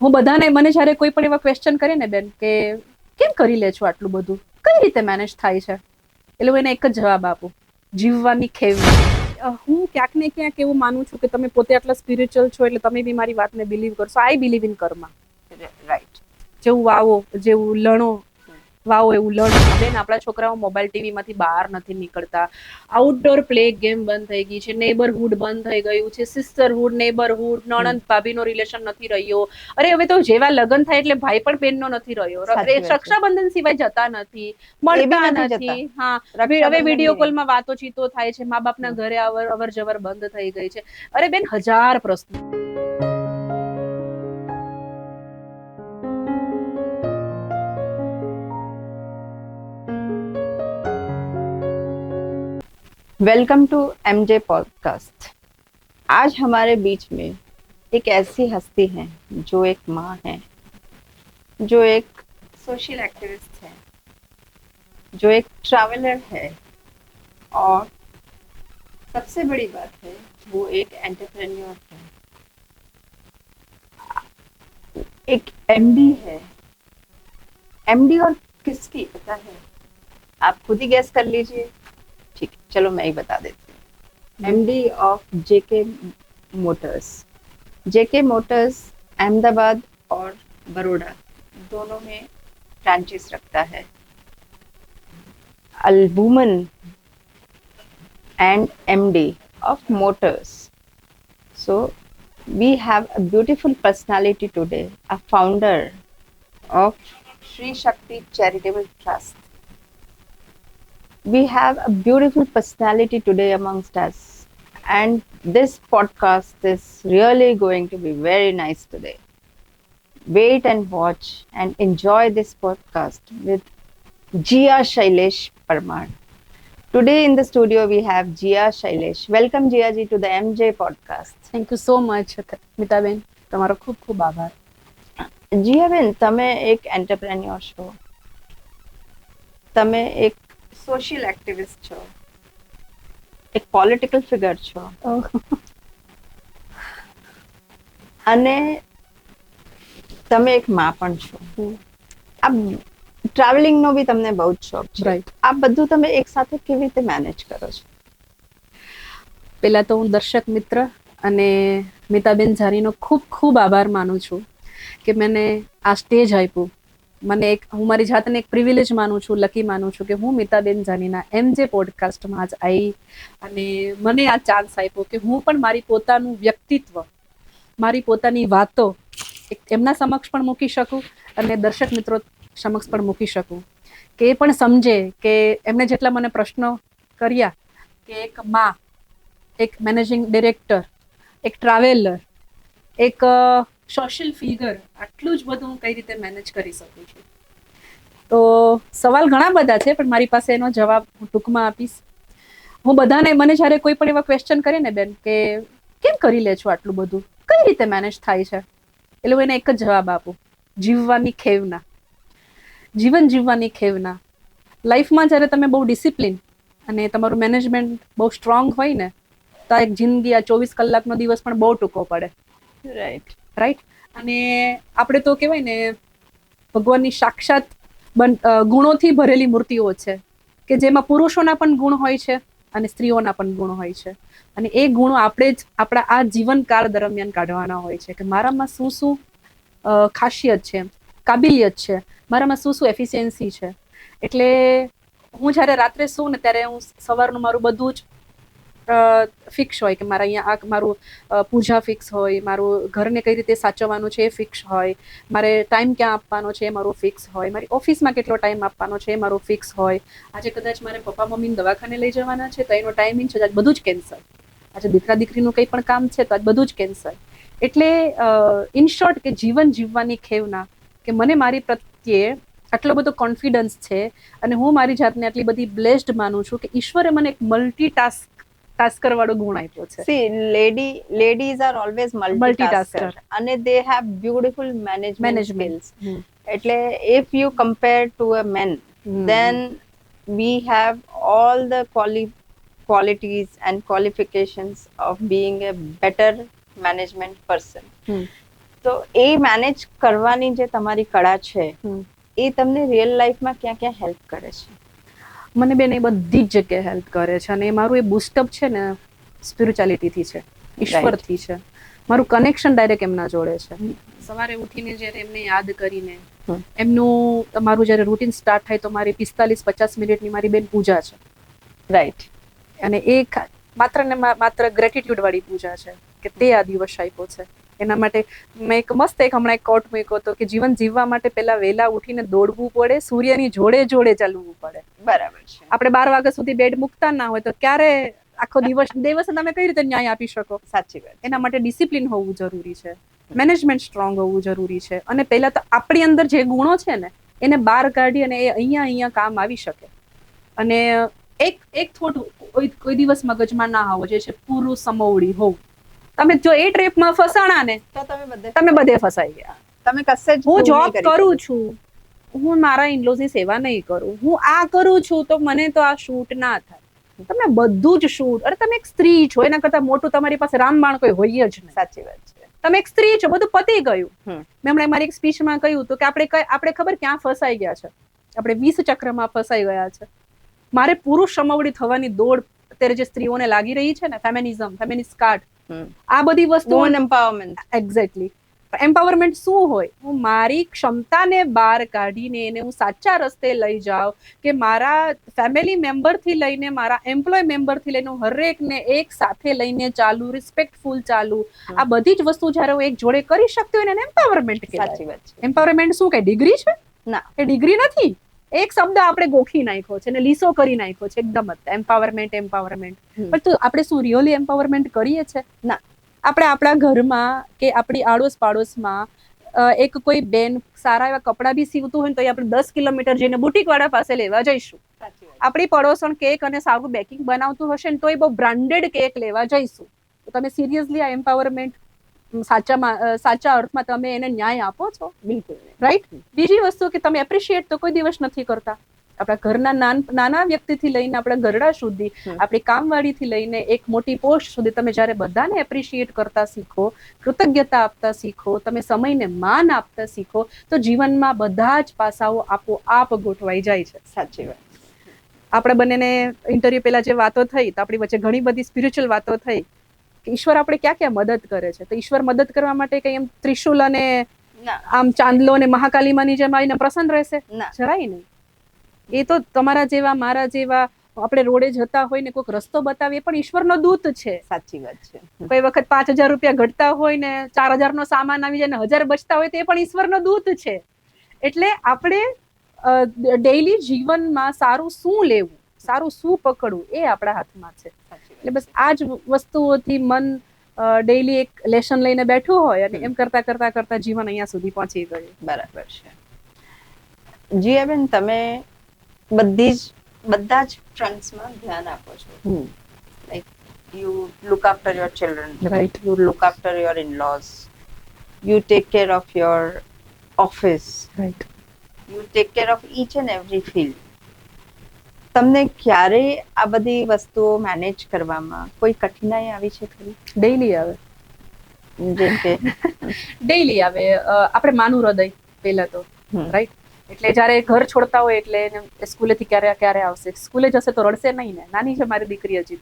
હું બધાને મને જ્યારે કોઈ પણ એવા ક્વેશ્ચન કરે ને બેન કે કેમ કરી લે છો આટલું બધું, કઈ રીતે મેનેજ થાય છે, એટલે હું એને એક જ જવાબ આપું, જીવવાની ખેવ. હું ક્યાંક ને ક્યાંક એવું માનું છું કે તમે પોતે આટલા સ્પિરિચ્યુઅલ છો એટલે તમે બી મારી વાતને બિલીવ કરશો. આઈ બિલીવ ઇન કર્મા. રાઈટ. જેવું વાવો જેવું લણો વાવો એવું લણો. બેન આપણા છોકરાઓ મોબાઈલ ટીવી માંથી બહાર નથી નીકળતા. આઉટડોર પ્લે ગેમ બંધ થઈ ગઈ છે, નેબરહુડ બંધ થઈ ગયું છે, સિસ્ટરહુડ, નેબરહુડ, નણંદ ભાભીનો રિલેશન નથી રહ્યો. અરે હવે તો જેવા લગ્ન થાય એટલે ભાઈ પણ બેનનો નથી રહ્યો. રક્ષાબંધન સિવાય જતા નથી, મળતા નથી. હા, હવે વિડીયો કોલમાં વાતોચીતો થાય છે. મા બાપના ઘરે અવર જવર બંધ થઈ ગઈ છે. અરે બેન 1000 પ્રશ્નો. Welcome to MJ podcast. आज हमारे बीच में एक ऐसी हस्ती है जो एक माँ है, जो एक सोशल एक्टिविस्ट है, जो एक ट्रैवलर है और सबसे बड़ी बात है वो एक एंटरप्रेन्योर है, एक एमडी है। एमडी और किसकी पता है? आप खुद ही गैस कर लीजिए। ठीक है, चलो मैं ही बता देती हूँ। MD of JK Motors. JK Motors Ahmedabad और बड़ौदा दोनों में ब्रांचेस रखता है। All woman and MD of Motors. So we have a beautiful personality today, a founder of Sri Shakti Charitable Trust. We have a beautiful personality today amongst us, and this podcast is really going to be very nice today. Wait and watch and enjoy this podcast with Jia Shailesh Parmar. Today in the studio we have Jia Shailesh. Welcome Jia ji to the MJ podcast. Thank you so much Mitaben, તમારો ખૂબ ખૂબ આભાર. જીયાબેન, તમે એક entrepreneur છો, તમે એક social activist છો, એક પોલિટિકલ ફિગર છો, અને તમે એક માં પણ છો. આ ટ્રાવેલિંગનો બી તમને બહુ જ શોખ છે. રાઈટ. આ બધું તમે એક સાથે કેવી રીતે મેનેજ કરો છો? પહેલા તો હું દર્શક મિત્ર અને મિતાબેન ઝારીનો ખૂબ ખૂબ આભાર માનું છું કે મને આ સ્ટેજ આપ્યું. હું મારી જાતને એક પ્રિવિલેજ માનું છું, લકી માનું છું કે હું મિતાબેન જાનીના એમજે પોડકાસ્ટમાં આજ આવી અને મને આ ચાન્સ આપ્યો કે હું પણ મારી પોતાનું વ્યક્તિત્વ, મારી પોતાની વાતો એમના સમક્ષ પણ મૂકી શકું અને દર્શક મિત્રો સમક્ષ પણ મૂકી શકું, કે એ પણ સમજે કે એમને જેટલા મને પ્રશ્નો કર્યા કે એક માં, એક મેનેજિંગ ડિરેક્ટર, એક ટ્રાવેલર, એક સોશિયલ ફિગર, આટલું જ બધું હું કઈ રીતે મેનેજ કરી શકું છું. તો સવાલ ઘણા બધા છે પણ મારી પાસે એનો જવાબ હું ટૂંકમાં આપીશ. હું બધાને, મને જ્યારે કોઈ પણ એવા ક્વેશ્ચન કરે ને બેન કે કેમ કરી લે છો આટલું બધું, કઈ રીતે મેનેજ થાય છે, એટલે હું એને એક જ જવાબ આપું, જીવવાની ખેવના. જીવન જીવવાની ખેવના. લાઈફમાં જ્યારે તમે બહુ ડિસિપ્લિન અને તમારું મેનેજમેન્ટ બહુ સ્ટ્રોંગ હોય ને તો એક જિંદગી, આ 24 કલાકનો દિવસ પણ બહુ ટૂંકો પડે. રાઈટ. અને આપણે તો કહેવાય ને ભગવાનની સાક્ષાત ગુણોથી ભરેલી મૂર્તિઓ છે કે જેમાં પુરુષોના પણ ગુણ હોય છે અને સ્ત્રીઓના પણ ગુણ હોય છે, અને એ ગુણો આપણે જ આપણા આ જીવનકાળ દરમિયાન કાઢવાના હોય છે કે મારામાં શું શું ખાસિયત છે, કાબિલિયત છે, મારામાં શું શું એફિશિયન્સી છે. એટલે હું જ્યારે રાત્રે સૂઉં ને ત્યારે હું સવારનું મારું બધું જ ફિક્સ હોય કે મારા અહીંયા આ મારું પૂજા ફિક્સ હોય, મારું ઘરને કઈ રીતે સાચવવાનું છે એ ફિક્સ હોય, મારે ટાઈમ ક્યાં આપવાનો છે એ મારું ફિક્સ હોય, મારી ઓફિસમાં કેટલો ટાઈમ આપવાનો છે એ મારું ફિક્સ હોય. આજે કદાચ મારે પપ્પા મમ્મીને દવાખાને લઈ જવાના છે તો એનો ટાઈમિંગ છે, આજ બધું જ કેન્સલ. આજે દીકરા દીકરીનું કંઈ પણ કામ છે તો આજ બધું જ કેન્સલ. એટલે ઇન શોર્ટ કે જીવન જીવવાની ખેવના, કે મને મારી પ્રત્યે આટલો બધો કોન્ફિડન્સ છે અને હું મારી જાતને આટલી બધી બ્લેસ્ડ માનું છું કે ઈશ્વરે મને એક ટાસ્કર વાળો ગુણ આપ્યો છે. See, ladies are always multitasker and they have beautiful management skills. એટલે if you compare to a man, then we have all the qualities and qualifications of being a better management person. તો એ manage કરવાની જે તમારી કળા છે એ તમને real લાઈફમાં ક્યાં ક્યાં હેલ્પ કરે છે? મને બેન એ બધી જ જગ્યાએ હેલ્પ કરે છે અને મારું એ બુસ્ટઅપ છે ને સ્પિરિચ્યુઆલિટીથી છે, ઈશ્વરથી છે. મારું કનેક્શન ડાયરેક્ટ એમના જોડે છે. સવારે ઉઠીને જ્યારે એમને યાદ કરીને એમનું મારું જ્યારે રૂટીન સ્ટાર્ટ થાય તો મારી 45-50 મિનિટની મારી બેન પૂજા છે. રાઈટ. અને એ માત્ર ને માત્ર ગ્રેટિટ્યુડ વાળી પૂજા છે કે તે આ દિવસ આપ્યો છે. એના માટે મેં એક મસ્ત હમણાં એક કોટ મૂક્યો હતો કે જીવન જીવવા માટે પહેલા વહેલા ઉઠીને દોડવું પડે, સૂર્યની જોડે જોડે ચાલવું પડે. બરાબર છે. આપણે 12 વાગ્યા સુધી બેડ મૂકતા ના હોય તો ક્યારે આખો દિવસ તમે કઈ રીતે ન્યાય આપી શકો? સાચી વાત. એના માટે ડિસિપ્લિન હોવું જરૂરી છે, મેનેજમેન્ટ સ્ટ્રોંગ હોવું જરૂરી છે અને પહેલા તો આપણી અંદર જે ગુણો છે ને એને બહાર કાઢી અને એ અહીંયા કામ આવી શકે. અને એક થોડું કોઈ દિવસ મગજમાં ના આવો જે છે પૂરું સમોવડી હોવું. તમે જો એ ટ્રેપમાં ફસાણા ને તો તમે બધે ફસાઈ ગયા. તમે કશે જ હું જોબ કરું છું, હું મારા ઇનલોઝની સેવા નહીં કરું, હું આ કરું છું તો મને તો આ શૂટ ના થાય. તમને બધું જ શૂટ, અરે તમે એક સ્ત્રી છો, એના કરતા મોટું તમારી પાસે રામબાણ કોઈ હોય જ નહીં. સાચી વાત છે. તમે એક સ્ત્રી છો, બધું પતી ગયું. મેં હમણાં મારી એક સ્પીચમાં કહ્યું હતું કે આપણે ખબર ક્યાં ફસાઈ ગયા છે? આપણે 20 ચક્રમાં ફસાઈ ગયા છે. મારે પુરુષ સમવડી થવાની દોડ અત્યારે જે સ્ત્રીઓને લાગી રહી છે ને, ફેમિનિઝમ, ફેમિનિસ્ટ કાર્ડ, આ બધી વસ્તુઓ, એમ્પાવરમેન્ટ. એક્ઝેક્ટલી. એમ્પાવરમેન્ટ શું હોય? હું મારી ક્ષમતાને બહાર કાઢીને એને હું સાચા રસ્તે લઈ જાઉં કે મારા ફેમિલી મેમ્બરથી લઈને મારા એમ્પ્લોય મેમ્બરથી લઈને હરેકને એક સાથે લઈને ચાલુ, રિસ્પેક્ટફુલ ચાલુ. આ બધી જ વસ્તુ જ્યારે હું એક જોડે કરી શકતી હોય ને એમ્પાવરમેન્ટ કહેવાય. સાચી વાત છે. એમ્પાવરમેન્ટ શું કઈ ડિગ્રી છે? ના, એ ડિગ્રી નથી. એક શબ્દ આપણે ગોખી નાખ્યો છે ને લીસો કરી નાખ્યો છે એકદમ જ, એમ્પાવરમેન્ટ. પણ તો આપણે શું રિયલી એમ્પાવરમેન્ટ કરીએ છીએ? ના. આપણે આપણા ઘરમાં કે આપણી આડોશ પાડોશમાં એક કોઈ બેન સારા એવા કપડાં બી સીવતું હોય ને તો આપણે 10 કિલોમીટર જઈને બુટીક વાળા પાસે લેવા જઈશું. આપણી પડોશણ કેક અને સારું બેકિંગ બનાવતું હશે ને તો એ બહુ બ્રાન્ડેડ કેક લેવા જઈશું. તો તમે સિરિયસલી આ એમ્પાવરમેન્ટ સાચા અર્થમાં તમે એને ન્યાય આપો છો? બિલકુલ. રાઈટ. બીજી વસ્તુ કે તમે એપ્રિશિએટ તો કોઈ દિવસ નથી કરતા. આપણા ઘરના નાના વ્યક્તિથી લઈને આપણા ઘરડા સુધી, આપણી કામવાળીથી લઈને એક મોટી પોસ્ટ સુધી તમે જ્યારે બધાને એપ્રિશિએટ કરતા શીખો, કૃતજ્ઞતા આપતા શીખો, તમે સમયને માન આપતા શીખો તો જીવનમાં બધા જ પાસાઓ આપોઆપ ગોઠવાઈ જાય છે. સાચી વાત. આપણે બંનેને ઇન્ટરવ્યુ પહેલા જે વાતો થઈ તો આપણી વચ્ચે ઘણી બધી સ્પિરિચ્યુઅલ વાતો થઈ કે ઈશ્વર આપણે ક્યાં ક્યાં મદદ કરે છે. તો ઈશ્વર મદદ કરવા માટે કઈ એમ ત્રિશુલ અને આમ ચાંદલો અને મહાકાલીમાની જેમ આવીને પ્રસન્ન રહેશે? જરાય નહીં. એ તો તમારા જેવા, મારા જેવા, આપણે રોડે જતા હોય ને કોઈક રસ્તો બતાવે એ પણ ઈશ્વરનો દૂત છે. સાચી વાત છે. કોઈ વખત 5,000 રૂપિયા ઘટતા હોય ને 4,000 નો સામાન આવી જાય ને 1,000 બચતા હોય તો એ પણ ઈશ્વરનો દૂત છે. એટલે આપણે ડેઈલી જીવનમાં સારું શું લેવું, સારું શું પકડવું એ આપણા હાથમાં છે. એટલે બસ આ જ વસ્તુઓથી મન ડેઈલી એક લેસન લઈને બેઠું હોય અને એમ કરતા કરતા જીવન અહીંયા સુધી પહોંચી ગયું. બરાબર છે. જીયાબેન, તમે બધા જ ફ્રન્ટ્સમાં ધ્યાન આપો છો. Like you look after your children, right, you look after your in-lose, you take care of your office, right, you take care of each and every field. તમને ક્યારે આ બધી વસ્તુઓ મેનેજ કરવામાં કોઈ કઠિનાઈ આવી છે ખરી? ડેઈલી આવે. જેમ કે ડેઈલી આવે. આપણે માનું હૃદય પહેલા તો, રાઈટ. એટલે જ્યારે ઘર છોડતા હોય એટલે સ્કૂલેથી ક્યારે આવશે, સ્કૂલે જશે તો રડશે નહીં ને? નાની છે મારી દીકરી હજી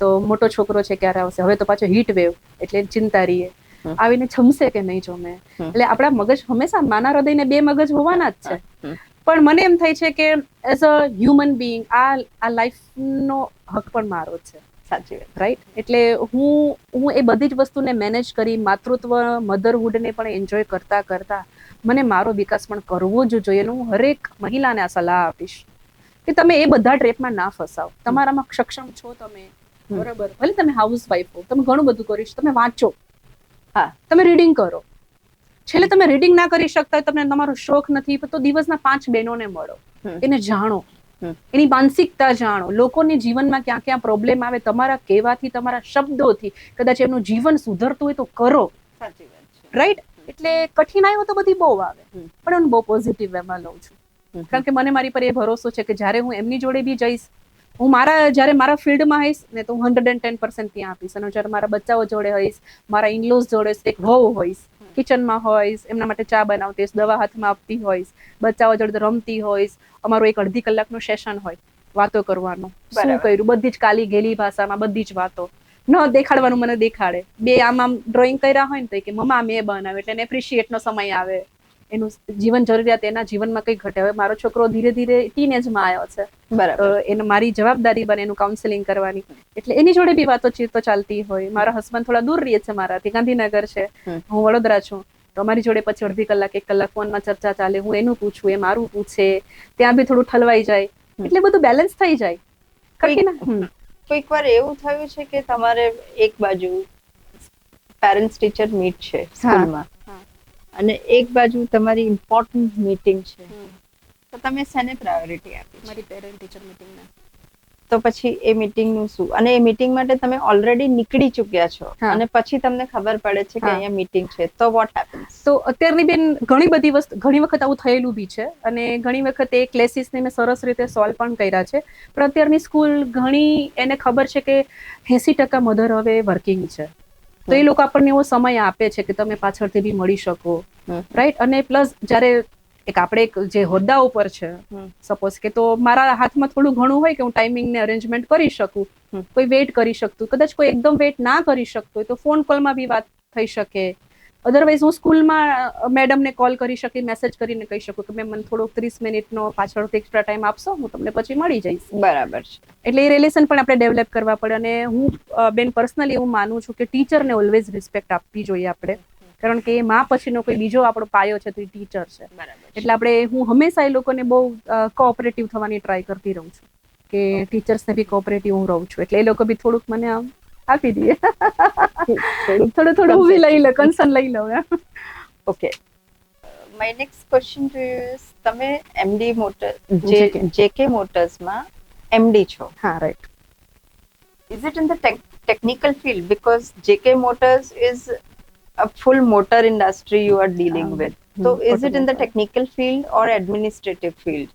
તો મોટો છોકરો છે ક્યારે આવશે, હવે તો પાછો હીટ વેવ એટલે ચિંતા રહીએ, આવીને જમશે કે નહીં જમે. એટલે આપણા મગજ હંમેશા માના હૃદયને 2 મગજ હોવાના જ છે. પણ મને એમ થાય છે કે એઝ અ હ્યુમન બિંગ આ લાઈફનો હક પણ મારો છે. સાચી વાત. રાઈટ. એટલે હું એ બધી જ વસ્તુને મેનેજ કરી માતૃત્વ, મધરહુડને પણ એન્જોય કરતા મને મારો વિકાસ પણ કરવો જ જોઈએ. હું હરેક મહિલાને આ સલાહ આપીશ કે તમે એ બધા ટ્રેપમાં ના ફસાવ. તમારામાં સક્ષમ છો તમે, બરોબર, ભલે તમે હાઉસવાઈફ હો, તમે ઘણું બધું કરી શકો, તમે વાંચો, હા, તમે રીડિંગ કરો. છેલ્લે તમે રીડિંગ ના કરી શકતા, તમને તમારો શોખ નથી તો દિવસના 5 બહેનોને મળો, એને જાણો, એની માનસિકતા જાણો, લોકોની જીવનમાં ક્યાં ક્યાં પ્રોબ્લેમ આવે, તમારા કહેવાથી, તમારા શબ્દોથી કદાચ એમનું જીવન સુધરતું હોય તો કરો. સાચી વાત છે. રાઈટ. એટલે કઠિનાઈઓ તો બધી બહુ આવે પણ હું બહુ પોઝિટિવ વેમાં લઉં છું. કારણ કે મને મારી પર એ ભરોસો છે કે જ્યારે હું એમની જોડે બી જઈશ હું જ્યારે મારા ફિલ્ડમાં હઈશ ને તો હું 110% ત્યાં આપીશ, અને જ્યારે મારા બચ્ચાઓ જોડે હઈશ, મારા ઇનલોઝ જોડે એક વહુ હોઈશ, કિચનમાં હોઈશ, એમના માટે ચા બનાવતી હોઈશ, દવા હાથમાં આપતી હોઈશ, બચ્ચાઓ જોડે રમતી હોઈશ, અમારું એક અડધી કલાકનું સેશન હોય વાતો કરવાનું, શું કર્યું, બધી જ કાલી ગેલી ભાષામાં બધી જ વાતો, ન દેખાડવાનું મને દેખાડે, બે આમ ડ્રોઈંગ કર્યા હોય ને તો કે મમ્મા મેં બનાવ્યું, એટલે એને એપ્રિશિએટનો સમય આવે, એનું જીવન જરૂરિયાત એના જીવનમાં કઈ ઘટે. હવે મારો છોકરો ધીરે ધીરે ટીનેજમાં આવ્યો છે, બરાબર, એને મારી જવાબદારી બને એનું કાઉન્સેલિંગ કરવાની, એટલે એની જોડે બી વાતોચીત તો ચાલતી હોય. મારા હસબન્ડ થોડા દૂર રહે છે મારાથી, ગાંધીનગર છે, હું વડોદરા છું, તો અમારી જોડે પછી અડધી કલાક 1 કલાક ફોનમાં ચર્ચા ચાલે, હું એનું પૂછું, એ મારું પૂછે, ત્યાં બી થોડું ઠલવાઈ જાય, એટલે બધું બેલેન્સ થઈ જાય. કોઈક વાર એવું થયું છે કે તમારે એક બાજુ પેરેન્ટ્સ ટીચર મીટ છે સ્કૂલમાં, અને એક બાજુ તમારી ઇમ્પોર્ટન્ટ મીટિંગ છે, તો તમે શેને પ્રાયોરિટી આપી? મારી પેરેન્ટ ટીચર મીટિંગને. તો પછી એ મીટિંગ નું શું? અને એ મીટિંગ માટે તમે ઓલરેડી નીકળી ચૂક્યા છો અને પછી તમને ખબર પડે છે કે અહીંયા મીટિંગ છે, તો વોટ હેપન્સ? તો અત્યારની બેન ઘણી વખત આવું થયેલું બી છે, અને ઘણી વખત એ ક્લેસીસને મેં સરસ રીતે સોલ્વ પણ કર્યા છે, પણ અત્યારની સ્કૂલ ઘણી એને ખબર છે કે 80% મધર હવે વર્કિંગ છે, તો એ લોકો આપણને એવો સમય આપે છે કે તમે પાછળથી બી મળી શકો, રાઈટ. અને પ્લસ જ્યારે આપણે જે હોદ્દા ઉપર છે, સપોઝ કે તો મારા હાથમાં થોડું ઘણું હોય કે હું ટાઈમિંગને અરેન્જમેન્ટ કરી શકું, કોઈ વેઇટ કરી શકતું, કદાચ કોઈ એકદમ વેઇટ ના કરી શકતું હોય તો ફોન કોલમાં બી વાત થઈ શકે. અધરવાઇઝ હું સ્કૂલમાં મેડમને કોલ કરી શકી, મેસેજ કરીને કહી શકું કે મેમ મને થોડો 30 મિનિટનો પાછળથી એક્સ્ટ્રા ટાઈમ આપશો, હું તમને પછી મળી જઈશ. બરાબર છે. એટલે એ રિલેશન પણ આપણે ડેવલપ કરવા પડે. અને હું બેન પર્સનલી એવું માનું છું કે ટીચરને ઓલવેઝ રિસ્પેક્ટ આપવી જોઈએ આપણે, કારણ કે એ માં પછીનો કોઈ બીજો આપણો પાયો છે તો એ ટીચર છે. એટલે હું હંમેશા એ લોકોને બહુ કોઓપરેટિવ થવાની ટ્રાય કરતી રહું છું, કે ટીચર્સને બી કોઓપરેટિવ હું રહું છું, એટલે એ લોકો બી થોડુંક મને આમ આપી દઈએ, થોડું હું લઈ લો, કન્સર્ન લઈ લઉં. Okay, my next question to you is, તમે એમડી મોટર જેકે મોટર્સમાં એમડી છો. હા, right. Is it in the technical field? Because JK Motors is a full motor industry you are dealing with. So is it in the technical field or administrative field?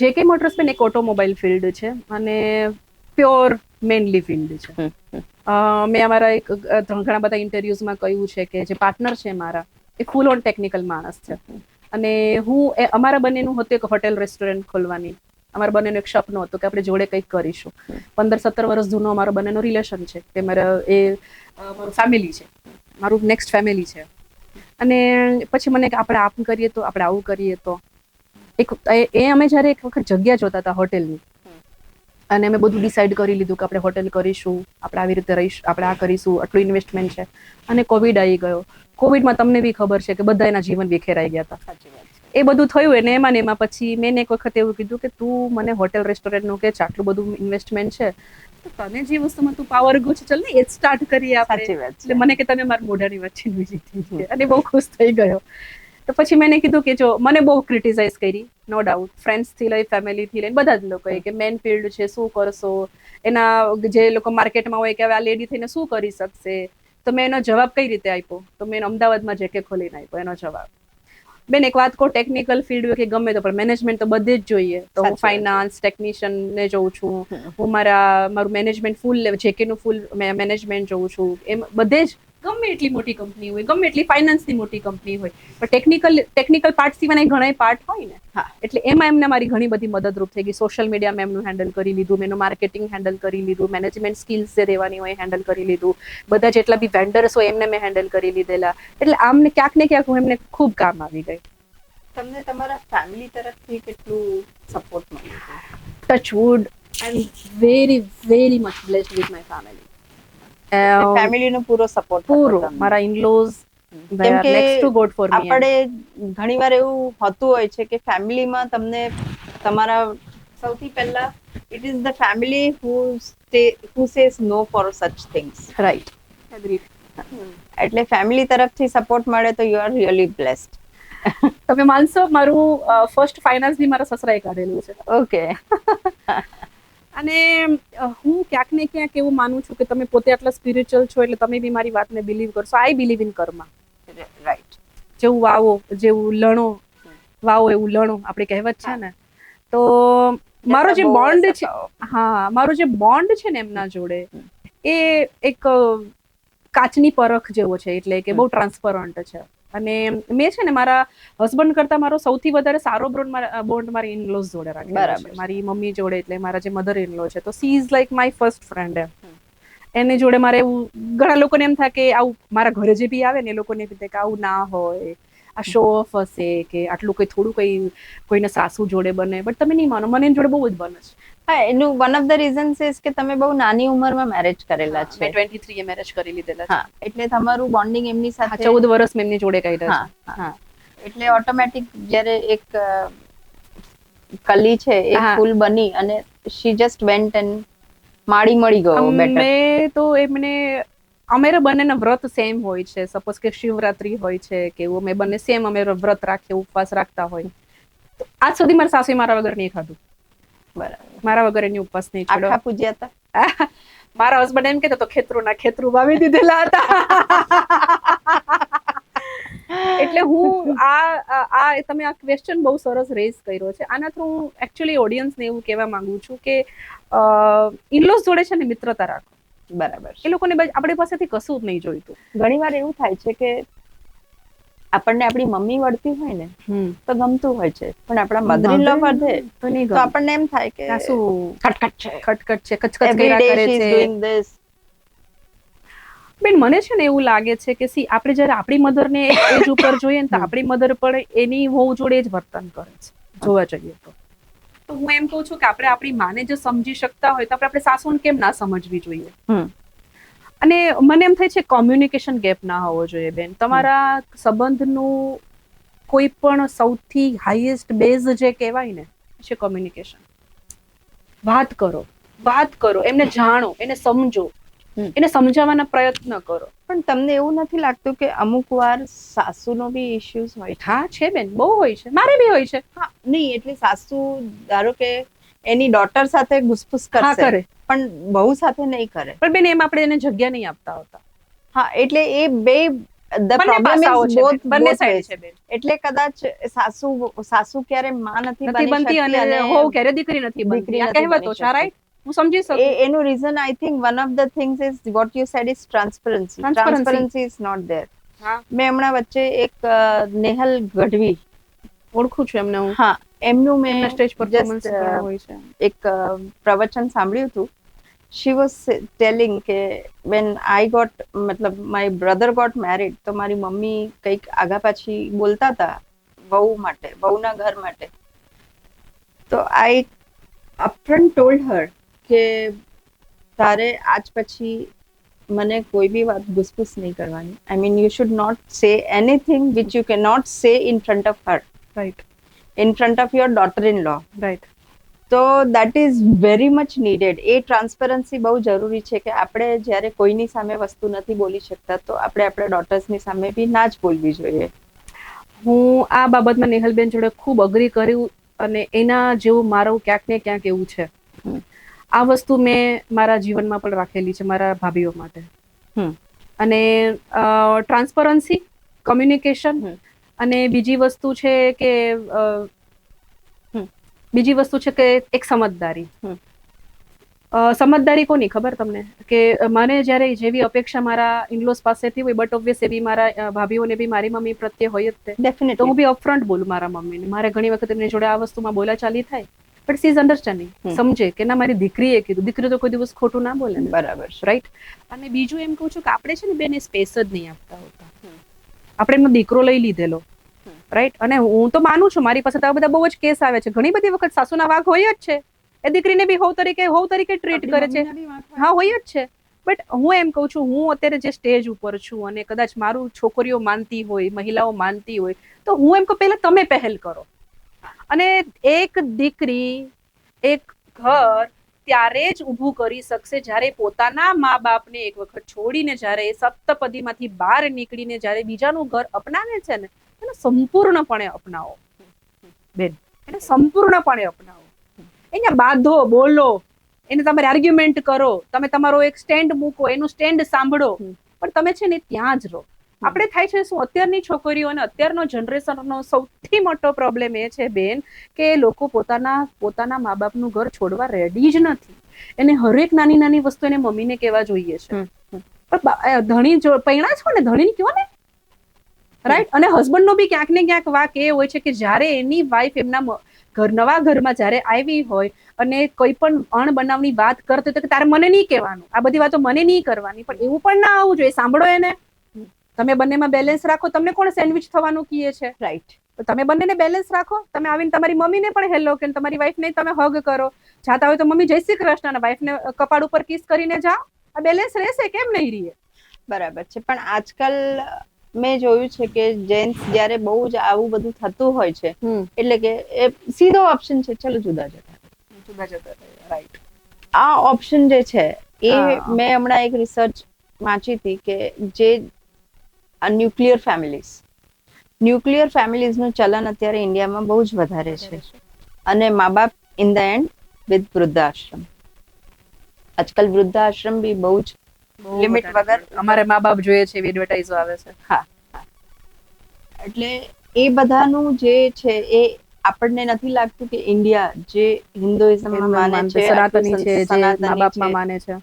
JK Motors પણ એક automobile field છે, અને pure mainly field છે. મેં અમારા ઘણા બધા ઇન્ટરવ્યુઝમાં કહ્યું છે કે જે પાર્ટનર છે મારા, એ ફૂલ ઓન ટેકનિકલ માણસ છે, અને અમારા બંનેનું હતું એક હોટેલ રેસ્ટોરન્ટ ખોલવાની, અમારા બંનેનો એક સપનો હતો કે આપણે જોડે કંઈક કરીશું. 15-17 વર્ષ જૂનો અમારો બંનેનો રિલેશન છે, કે મારું ફેમિલી છે, મારું નેક્સ્ટ ફેમિલી છે. અને પછી મને આપણે આમ કરીએ તો, આપણે આવું કરીએ તો, અમે જ્યારે એક વખત જગ્યા જોતા હતા હોટેલની, અને અમે બધું ડિસાઈડ કરી લીધું કે આપણે હોટેલ કરીશું, આપણે આવી રીતે રહીશું, આપણે આ કરીશું, આટલું ઇન્વેસ્ટમેન્ટ છે, અને કોવિડ આવી ગયો. કોવિડમાં તમને બી ખબર છે કે બધા એના જીવન વિખેરાઈ ગયા હતા. એ બધું થયું ને એમાં પછી મેં એક વખત એવું કીધું કે તું મને હોટેલ રેસ્ટોરન્ટનું કે આટલું બધું ઇન્વેસ્ટમેન્ટ છે, તો તને જે વસ્તુમાં તું પાવર ગો છે, ચાલ ને એ જ સ્ટાર્ટ કરીએ આપણે. એટલે મને કે તમે મારા મોઢાની વચ્ચે વિઝિટ, અને બહુ ખુશ થઈ ગયો. તો પછી મેં કીધું કે જો મને બહુ ક્રિટિસાઇઝ કરી, નો ડાઉટ, ફ્રેન્ડ્સથી લઈ, ફેમિલીથી લઈને બધા જ લોકોએ, કે મેન ફિલ્ડ છે, શું કરશો, એના જે લોકો માર્કેટમાં હોય કે હવે આ લેડી થઈને શું કરી શકશે, તો મેં એનો જવાબ કઈ રીતે આપ્યો, તો મેં અમદાવાદમાં જેકે ખોલીને આપ્યો એનો જવાબ. બેન એક વાત કહું, ટેકનિકલ ફિલ્ડ હોય કે ગમે તો, પણ મેનેજમેન્ટ તો બધે જ જોઈએ. તો હું ફાઇનાન્સ ટેકનિશિયનને જોઉં છું, હું મારું મેનેજમેન્ટ જેકેનું ફૂલ મેનેજમેન્ટ જોઉં છું, એમ બધે જ ગમે એટલી મોટી કંપની હોય, ગમે એટલી ફાઇનાન્સની મોટી કંપની હોય, પણ ટેકનિકલ પાર્ટ સિવાય ઘણા પાર્ટ હોય ને, એટલે એમાં એમને મારી ઘણી બધી મદદરૂપ થઈ ગઈ. સોશિયલ મીડિયા મેં એમનું હેન્ડલ કરી લીધું, મેં એનું માર્કેટિંગ હેન્ડલ કરી લીધું, મેનેજમેન્ટ સ્કિલ્સ જે રહેવાની હોય હેન્ડલ કરી લીધું, બધા જેટલા બી વેન્ડર્સ હોય એમને મેં હેન્ડલ કરી લીધેલા, એટલે આમને ક્યાંક ને ક્યાંક હું એમને ખૂબ કામ આવી ગઈ. તમને તમારા ફેમિલી તરફથી કેટલું સપોર્ટ મળ્યું? Touch wood, I am very very much blessed with my family. ફેમિલીનો પૂરો સપોર્ટ, પૂરો. મારા in laws next to God for me. આપણે ઘણીવાર એવું હોતું હોય છે કે ફેમિલીમાં તમને તમારા સૌથી પહેલા it is the family who says no for such things. Right, agree. એટલે ફેમિલી તરફથી સપોર્ટ મળે તો યુ આર રિયલી બ્લેસ્ડ. તમે માનશો, મારું ફર્સ્ટ ફાઇનાન્સ બી મારા સસરાએ કાઢેલું છે. ઓકે. અને હું ક્યાંક ને ક્યાંક એવું માનું છું કે તમે પોતે આટલા સ્પિરિચ્યુઅલ છો, એટલે તમે બી મારી વાતને બિલીવ કરશો. આઈ બિલીવ ઇન કર્મા. રાઈટ. જેવું વાવો, જેવું લણો, વાવો એવું લણો, આપણે કહેવત છે ને. તો મારો જે બહુ બોન્ડ છે, સતાવો. હા, મારો જે બોન્ડ છે ને એમના જોડે એ એક કાચની પરખ જેવો છે, એટલે કે બહુ ટ્રાન્સપરન્ટ છે. અને મેં છે ને મારા હસબન્ડ કરતા મારો સૌથી વધારે સારો બોન્ડ મારી ઇનલોઝ જોડે રાખેલો બરાબર છે, છે. મારી મમ્મી જોડે, એટલે મારા જે મધર ઇનલો છે. તો she is like my first friend એમ. એની જોડે મારે એવું, ઘણા લોકોને એમ થાય કે આવું મારા ઘરે જે બી આવે ને એ લોકોને એમ થાય કે આવું ના હોય, આ શો ઓફ હશે, કે આટલું કઈ થોડું કઈ કોઈને સાસુ જોડે બને. બટ તમે નહીં માનો, મને એની જોડે બહુ જ બને છે. હા, એનું one of the reasons is કે તમે બહુ નાની ઉંમરમાં મેરેજ કરેલા છે. મેં 23 એ મેરેજ કરી લીધેલા છે. હા, એટલે તમારું બોન્ડિંગ એમની હા, સાથે 14 વર્ષ મેં એમની જોડે કાઢ્યા હા, છે. હા. એટલે ઓટોમેટિક જ્યારે એક કલી છે એ હા. ફૂલ બની અને શી જસ્ટ વેન્ટ એન્ડ માળી મળી ગયો બેટર. અમે તો એમને, અમારે બંનેના વ્રત સેમ હોય છે. સપોઝ કે શિવરાત્રી હોય છે કે એવું, અમે બંને સેમ અમે વ્રત રાખીએ, ઉપવાસ રાખતા હોય. તો આજ સુધી મારા સાસુએ મારા વગર નહીં ખાધું, બરાબર. મારા વગર એની ઉપવાસ નહીં છોડ્યો. આખા પૂજ્યા હતા. મારા હસબન્ડ એમ કહેતો તો ખેતરું વાવી દીધેલા હતા. એટલે હું આ તમે આ ક્વેશ્ચન બહુ સરસ રેઝ કર્યો છે. આના થ્રુ હું એકચ્યુઅલી ઓડિયન્સને એવું કહેવા માંગુ છું કે ઇનલોઝ જોડે છે ને મિત્રતા રાખો. બરાબર એ લોકોને આપણી પાસેથી કશું જ નહીં જોઈતું. ઘણી વાર એવું થાય છે કે આપણને આપણી મમ્મી વળતી હોય ને તો ગમતું હોય છે, પણ આપણા મધર ઇન લો વધે તો નહીં તો આપણને એમ થાય કે આ શું ખટખટ છે, ખટખટ છે, કચકચ એવરી કર્યા ડે કરે શી ઇઝ છે. Doing this. બેન, મને છે ને એવું લાગે છે કે આપણે જયારે આપણી મધરને એજ ઉપર જોઈએ ને તો આપણી મધર પણ એની વહુ જોડે જ વર્તન કરે છે, જોવા જઈએ તો. તો હું એમ કહું છું કે આપણે આપણી માને જો સમજી શકતા હોય તો આપણે સાસુને કેમ ના સમજવી જોઈએ. અને મને એમ થાય છે કોમ્યુનિકેશન ગેપ ના હોવો જોઈએ બેન. તમારા સંબંધનું કોઈ પણ સૌથી હાઈએસ્ટ બેઝ જે કહેવાય ને છે કોમ્યુનિકેશન. વાત કરો, એમને જાણો, એને સમજો, એને સમજાવવાના પ્રયત્ન કરો. પણ તમને એવું નથી લાગતું કે અમુક વાર સાસુનો બી ઇશ્યુઝ હોય છે? હા છે બેન, બહુ હોય છે, મારે બી હોય છે. હા, નહીં એટલે સાસુ ધારો કે એની ડોટર સાથે ઘુસપુસ કરશે, પણ બહુ સાથે નહીં કરે. પણ બેન, એમ આપણે એને જગ્યા નહીં આપતા હોતા. હા, એટલે એ બે ધ પ્રોબ્લેમ ઇઝ બંને સાઈડ છે બેન. એટલે કદાચ સાસુ ક્યારે માં નથી બનતી અને હોવ ક્યારે દીકરી નથી બનતી. આ કહેવતો છે, રાઈટ? હું સમજી શકું. એનું reason I think one of the things is what you said is transparency is not there. મેં હમણાં વચ્ચે એક નેહલ ગઢવી ઓળખું છું એમને હું. હા, એમનું મેં સ્ટેજ પરફોર્મન્સ હોય છે. એક પ્રવચન સાંભળ્યું હતું. she was telling કે when I got મતલબ my brother got married તો મારી મમ્મી કંઈક આગા પાછી બોલતા હતા વહુ માટે, વહુના ઘર માટે. તો I upfront told her કે તારે આજ પછી મને કોઈ બી વાત ગુસપુસ નહીં કરવાની. I mean you should not say anything which you cannot say in front of her. Right. In front of your daughter-in-law. Right. તો that is very much needed. A transparency બહુ જરૂરી છે કે આપણે જ્યારે કોઈની સામે વસ્તુ નથી બોલી શકતા તો આપણે આપણા ડોટર્સની સામે બી ના જ બોલવી જોઈએ. હું આ બાબતમાં નેહલબેન જોડે ખૂબ અગ્રી કર્યું અને એના જેવું મારું ક્યાંક ને ક્યાંક એવું છે. આ વસ્તુ મેં મારા જીવનમાં પણ રાખેલી છે મારા ભાભીઓ માટે. અને ટ્રાન્સપરન્સી, કોમ્યુનિકેશન અને બીજી વસ્તુ છે કે એક સમજદારી. સમજદારી કોની ખબર તમને? કે મને જ્યારે જેવી અપેક્ષા મારા ઇનલોસ પાસેથી હોય, બટ ઓબ્વિયસ એવી મારા ભાભીઓને બી મારી મમ્મી પ્રત્યે હોય જ તે. ડેફિનેટલી. તો હું બી અપફ્રન્ટ બોલું મારા મમ્મીને. મારે ઘણી વખત એમની જોડે આ વસ્તુમાં બોલાચાલી થાય, બટ સી ઇઝ અન્ડરસ્ટેન્ડિંગ. સમજે કે ના, મારી દીકરીએ કીધું. દીકરી તો કોઈ દિવસ ખોટું ના બોલે. બરાબર, રાઈટ. અને બીજું એમ કહું છું કે આપણે છે ને બેન સ્પેસ જ નહીં આપતા હોતા. આપણે એમનો દીકરો લઈ લીધેલો, રાઈટ. અને હું તો માનું છું, મારી પાસે તો બધા બહુ જ કેસ આવે છે. ઘણી બધી વખત સાસુના વાંક હોય જ છે. એ દીકરીને બી હોવ તરીકે ટ્રીટ કરે છે. હા, હોય જ છે. બટ હું એમ કહું છું, હું અત્યારે જે સ્ટેજ ઉપર છું અને કદાચ મારું છોકરીઓ માનતી હોય, મહિલાઓ માનતી હોય, તો હું એમ કહું પહેલા તમે પહેલ કરો. અને એક દીકરી, એક ઘર ત્યારે જ ઊભું કરી શકશે જ્યારે પોતાના મા બાપને એક વખત છોડીને જ્યારે એ સપ્તપદીમાંથી બહાર નીકળીને જ્યારે બીજાનું ઘર અપનાવે છે ને, એને સંપૂર્ણપણે અપનાવો બેન. એને સંપૂર્ણપણે અપનાવો. અહીંયા બાંધો, બોલો, એને તમારે આર્ગ્યુમેન્ટ કરો, તમે તમારો એક સ્ટેન્ડ મૂકો, એનું સ્ટેન્ડ સાંભળો, પણ તમે છે ને ત્યાં જ રહો. આપણે થાય છે શું, અત્યારની છોકરીઓ અને અત્યારનો જનરેશનનો સૌથી મોટો પ્રોબ્લેમ એ છે બેન કે લોકો પોતાના મા બાપનું ઘર છોડવા રેડી જ નથી. એને હરેક નાની નાની વસ્તુ એને મમ્મીને કહેવા જોઈએ છે. પણ ધણી જો પૈણા છો ને ધણીને કહો ને, રાઈટ. અને હસબન્ડ નો બી ક્યાંક ને ક્યાંક વાક એ હોય છે કે જ્યારે એની વાઈફ એમના નવા ઘરમાં જ્યારે આવી હોય અને કોઈ પણ અણબનાવની વાત કરતો તો કે તારે મને નહીં કહેવાનું, આ બધી વાતો મને નહીં કરવાની. પણ એવું પણ ના આવવું જોઈએ. સાંભળો એને, તમે બંનેમાં બેલેન્સ રાખો. તમને કોણ સેન્ડવિચ થવાનું કહે છે? રાઈટ. તમે બંનેને બેલેન્સ રાખો. તમે આવીને તમારી મમ્મીને પણ હેલો કે તમારી વાઈફને તમે હગ કરો. જાતા હોય તો મમ્મી જય શ્રી કૃષ્ણ અને વાઈફને કપાળ ઉપર કિસ કરીને જાઓ. આ બેલેન્સ રહેશે કેમ નહીં રહે? બરાબર છે. પણ આજકાલ મેં જોયું છે કે જેન્ટ્સ જ્યારે બહુ જ આવું બધું થતું હોય છે એટલે કે એ સીધો ઓપ્શન છે ચલો જુદા જતા. રાઈટ. આ ઓપ્શન જે છે એ મેં હમણાં એક રિસર્ચ વાંચી હતી કે જે ન્યુક્લિયર ફેમિલીઝનું ચલન અત્યારે ઇન્ડિયામાં બહુ જ વધારે છે. અને મા બાપ ઇન ધ એન્ડ વિથ વૃદ્ધાશ્રમ. આજકાલ વૃદ્ધાશ્રમ બી બહુ જ લિમિટ વગર અમારે મા બાપ જોઈએ છે એવી એડવર્ટાઇઝો આવે છે. હા. એટલે એ બધાનું જે છે એ આપણને નથી લાગતું કે ઇન્ડિયા જે હિન્દુઇઝમમાં માને છે, સનાતની છે, જે મા બાપમાં માને છે,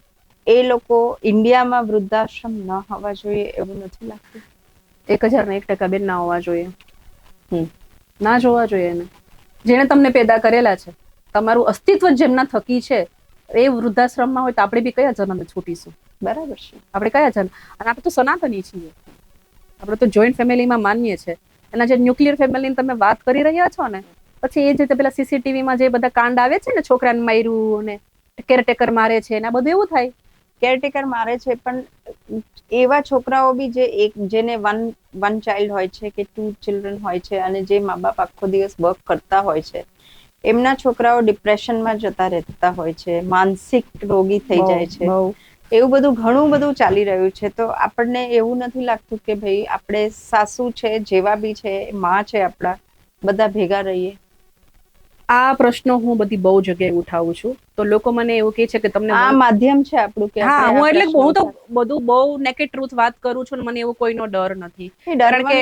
એ લોકો ઇન્ડિયામાં વૃદ્ધાશ્રમ ન હોવા જોઈએ એવું નથી લાગતું. 1001% બેન ના હોવા જોઈએ. ના જોવા જોઈએ એને. જેણે તમને પેદા કરેલા છે, તમારું અસ્તિત્વ જેમના થકી છે, એ વૃદ્ધાશ્રમમાં હોય તો આપણે બી કયા જન્મે છૂટીશું? બરાબર છે. આપણે કયા જન્મ? અને આપણે તો સનાતની છીએ. આપણે તો જોઈન્ટ ફેમિલીમાં માનીએ છીએ. એના જે ન્યુક્લિયર ફેમિલીની તમે વાત કરી રહ્યા છો ને, પછી એ જે પેલા સીસીટીવીમાં જે બધા કાંડ આવે છે ને, છોકરાને માર્યું ને કેરટેકર મારે છે ને, આ બધું એવું થાય. કેરટેકર મારે છે પણ એવા છોકરાઓ બી જેને વન ચાઇલ્ડ હોય છે કે 2 ચિલ્ડ્રન હોય છે અને જે મા બાપ આખો દિવસ વર્ક કરતા હોય છે, એમના છોકરાઓ ડિપ્રેશનમાં જતા રહેતા હોય છે, માનસિક રોગી થઈ જાય છે. એવું બધું ઘણું બધું ચાલી રહ્યું છે. તો આપણને એવું નથી લાગતું કે ભાઈ આપણે સાસુ છે, જેવા બી છે, માં છે આપણા, બધા ભેગા રહીએ? આ પ્રશ્નો હું બધી બહુ જગ્યાએ ઉઠાવું છું તો લોકો મને એવું કહે છે કે તમને આ માધ્યમ છે આપણું કે હા, હું એટલે હું તો બધું બહુ નેકેડ ટ્રુથ વાત કરું છું ને મને એવો કોઈનો ડર નથી. કારણ કે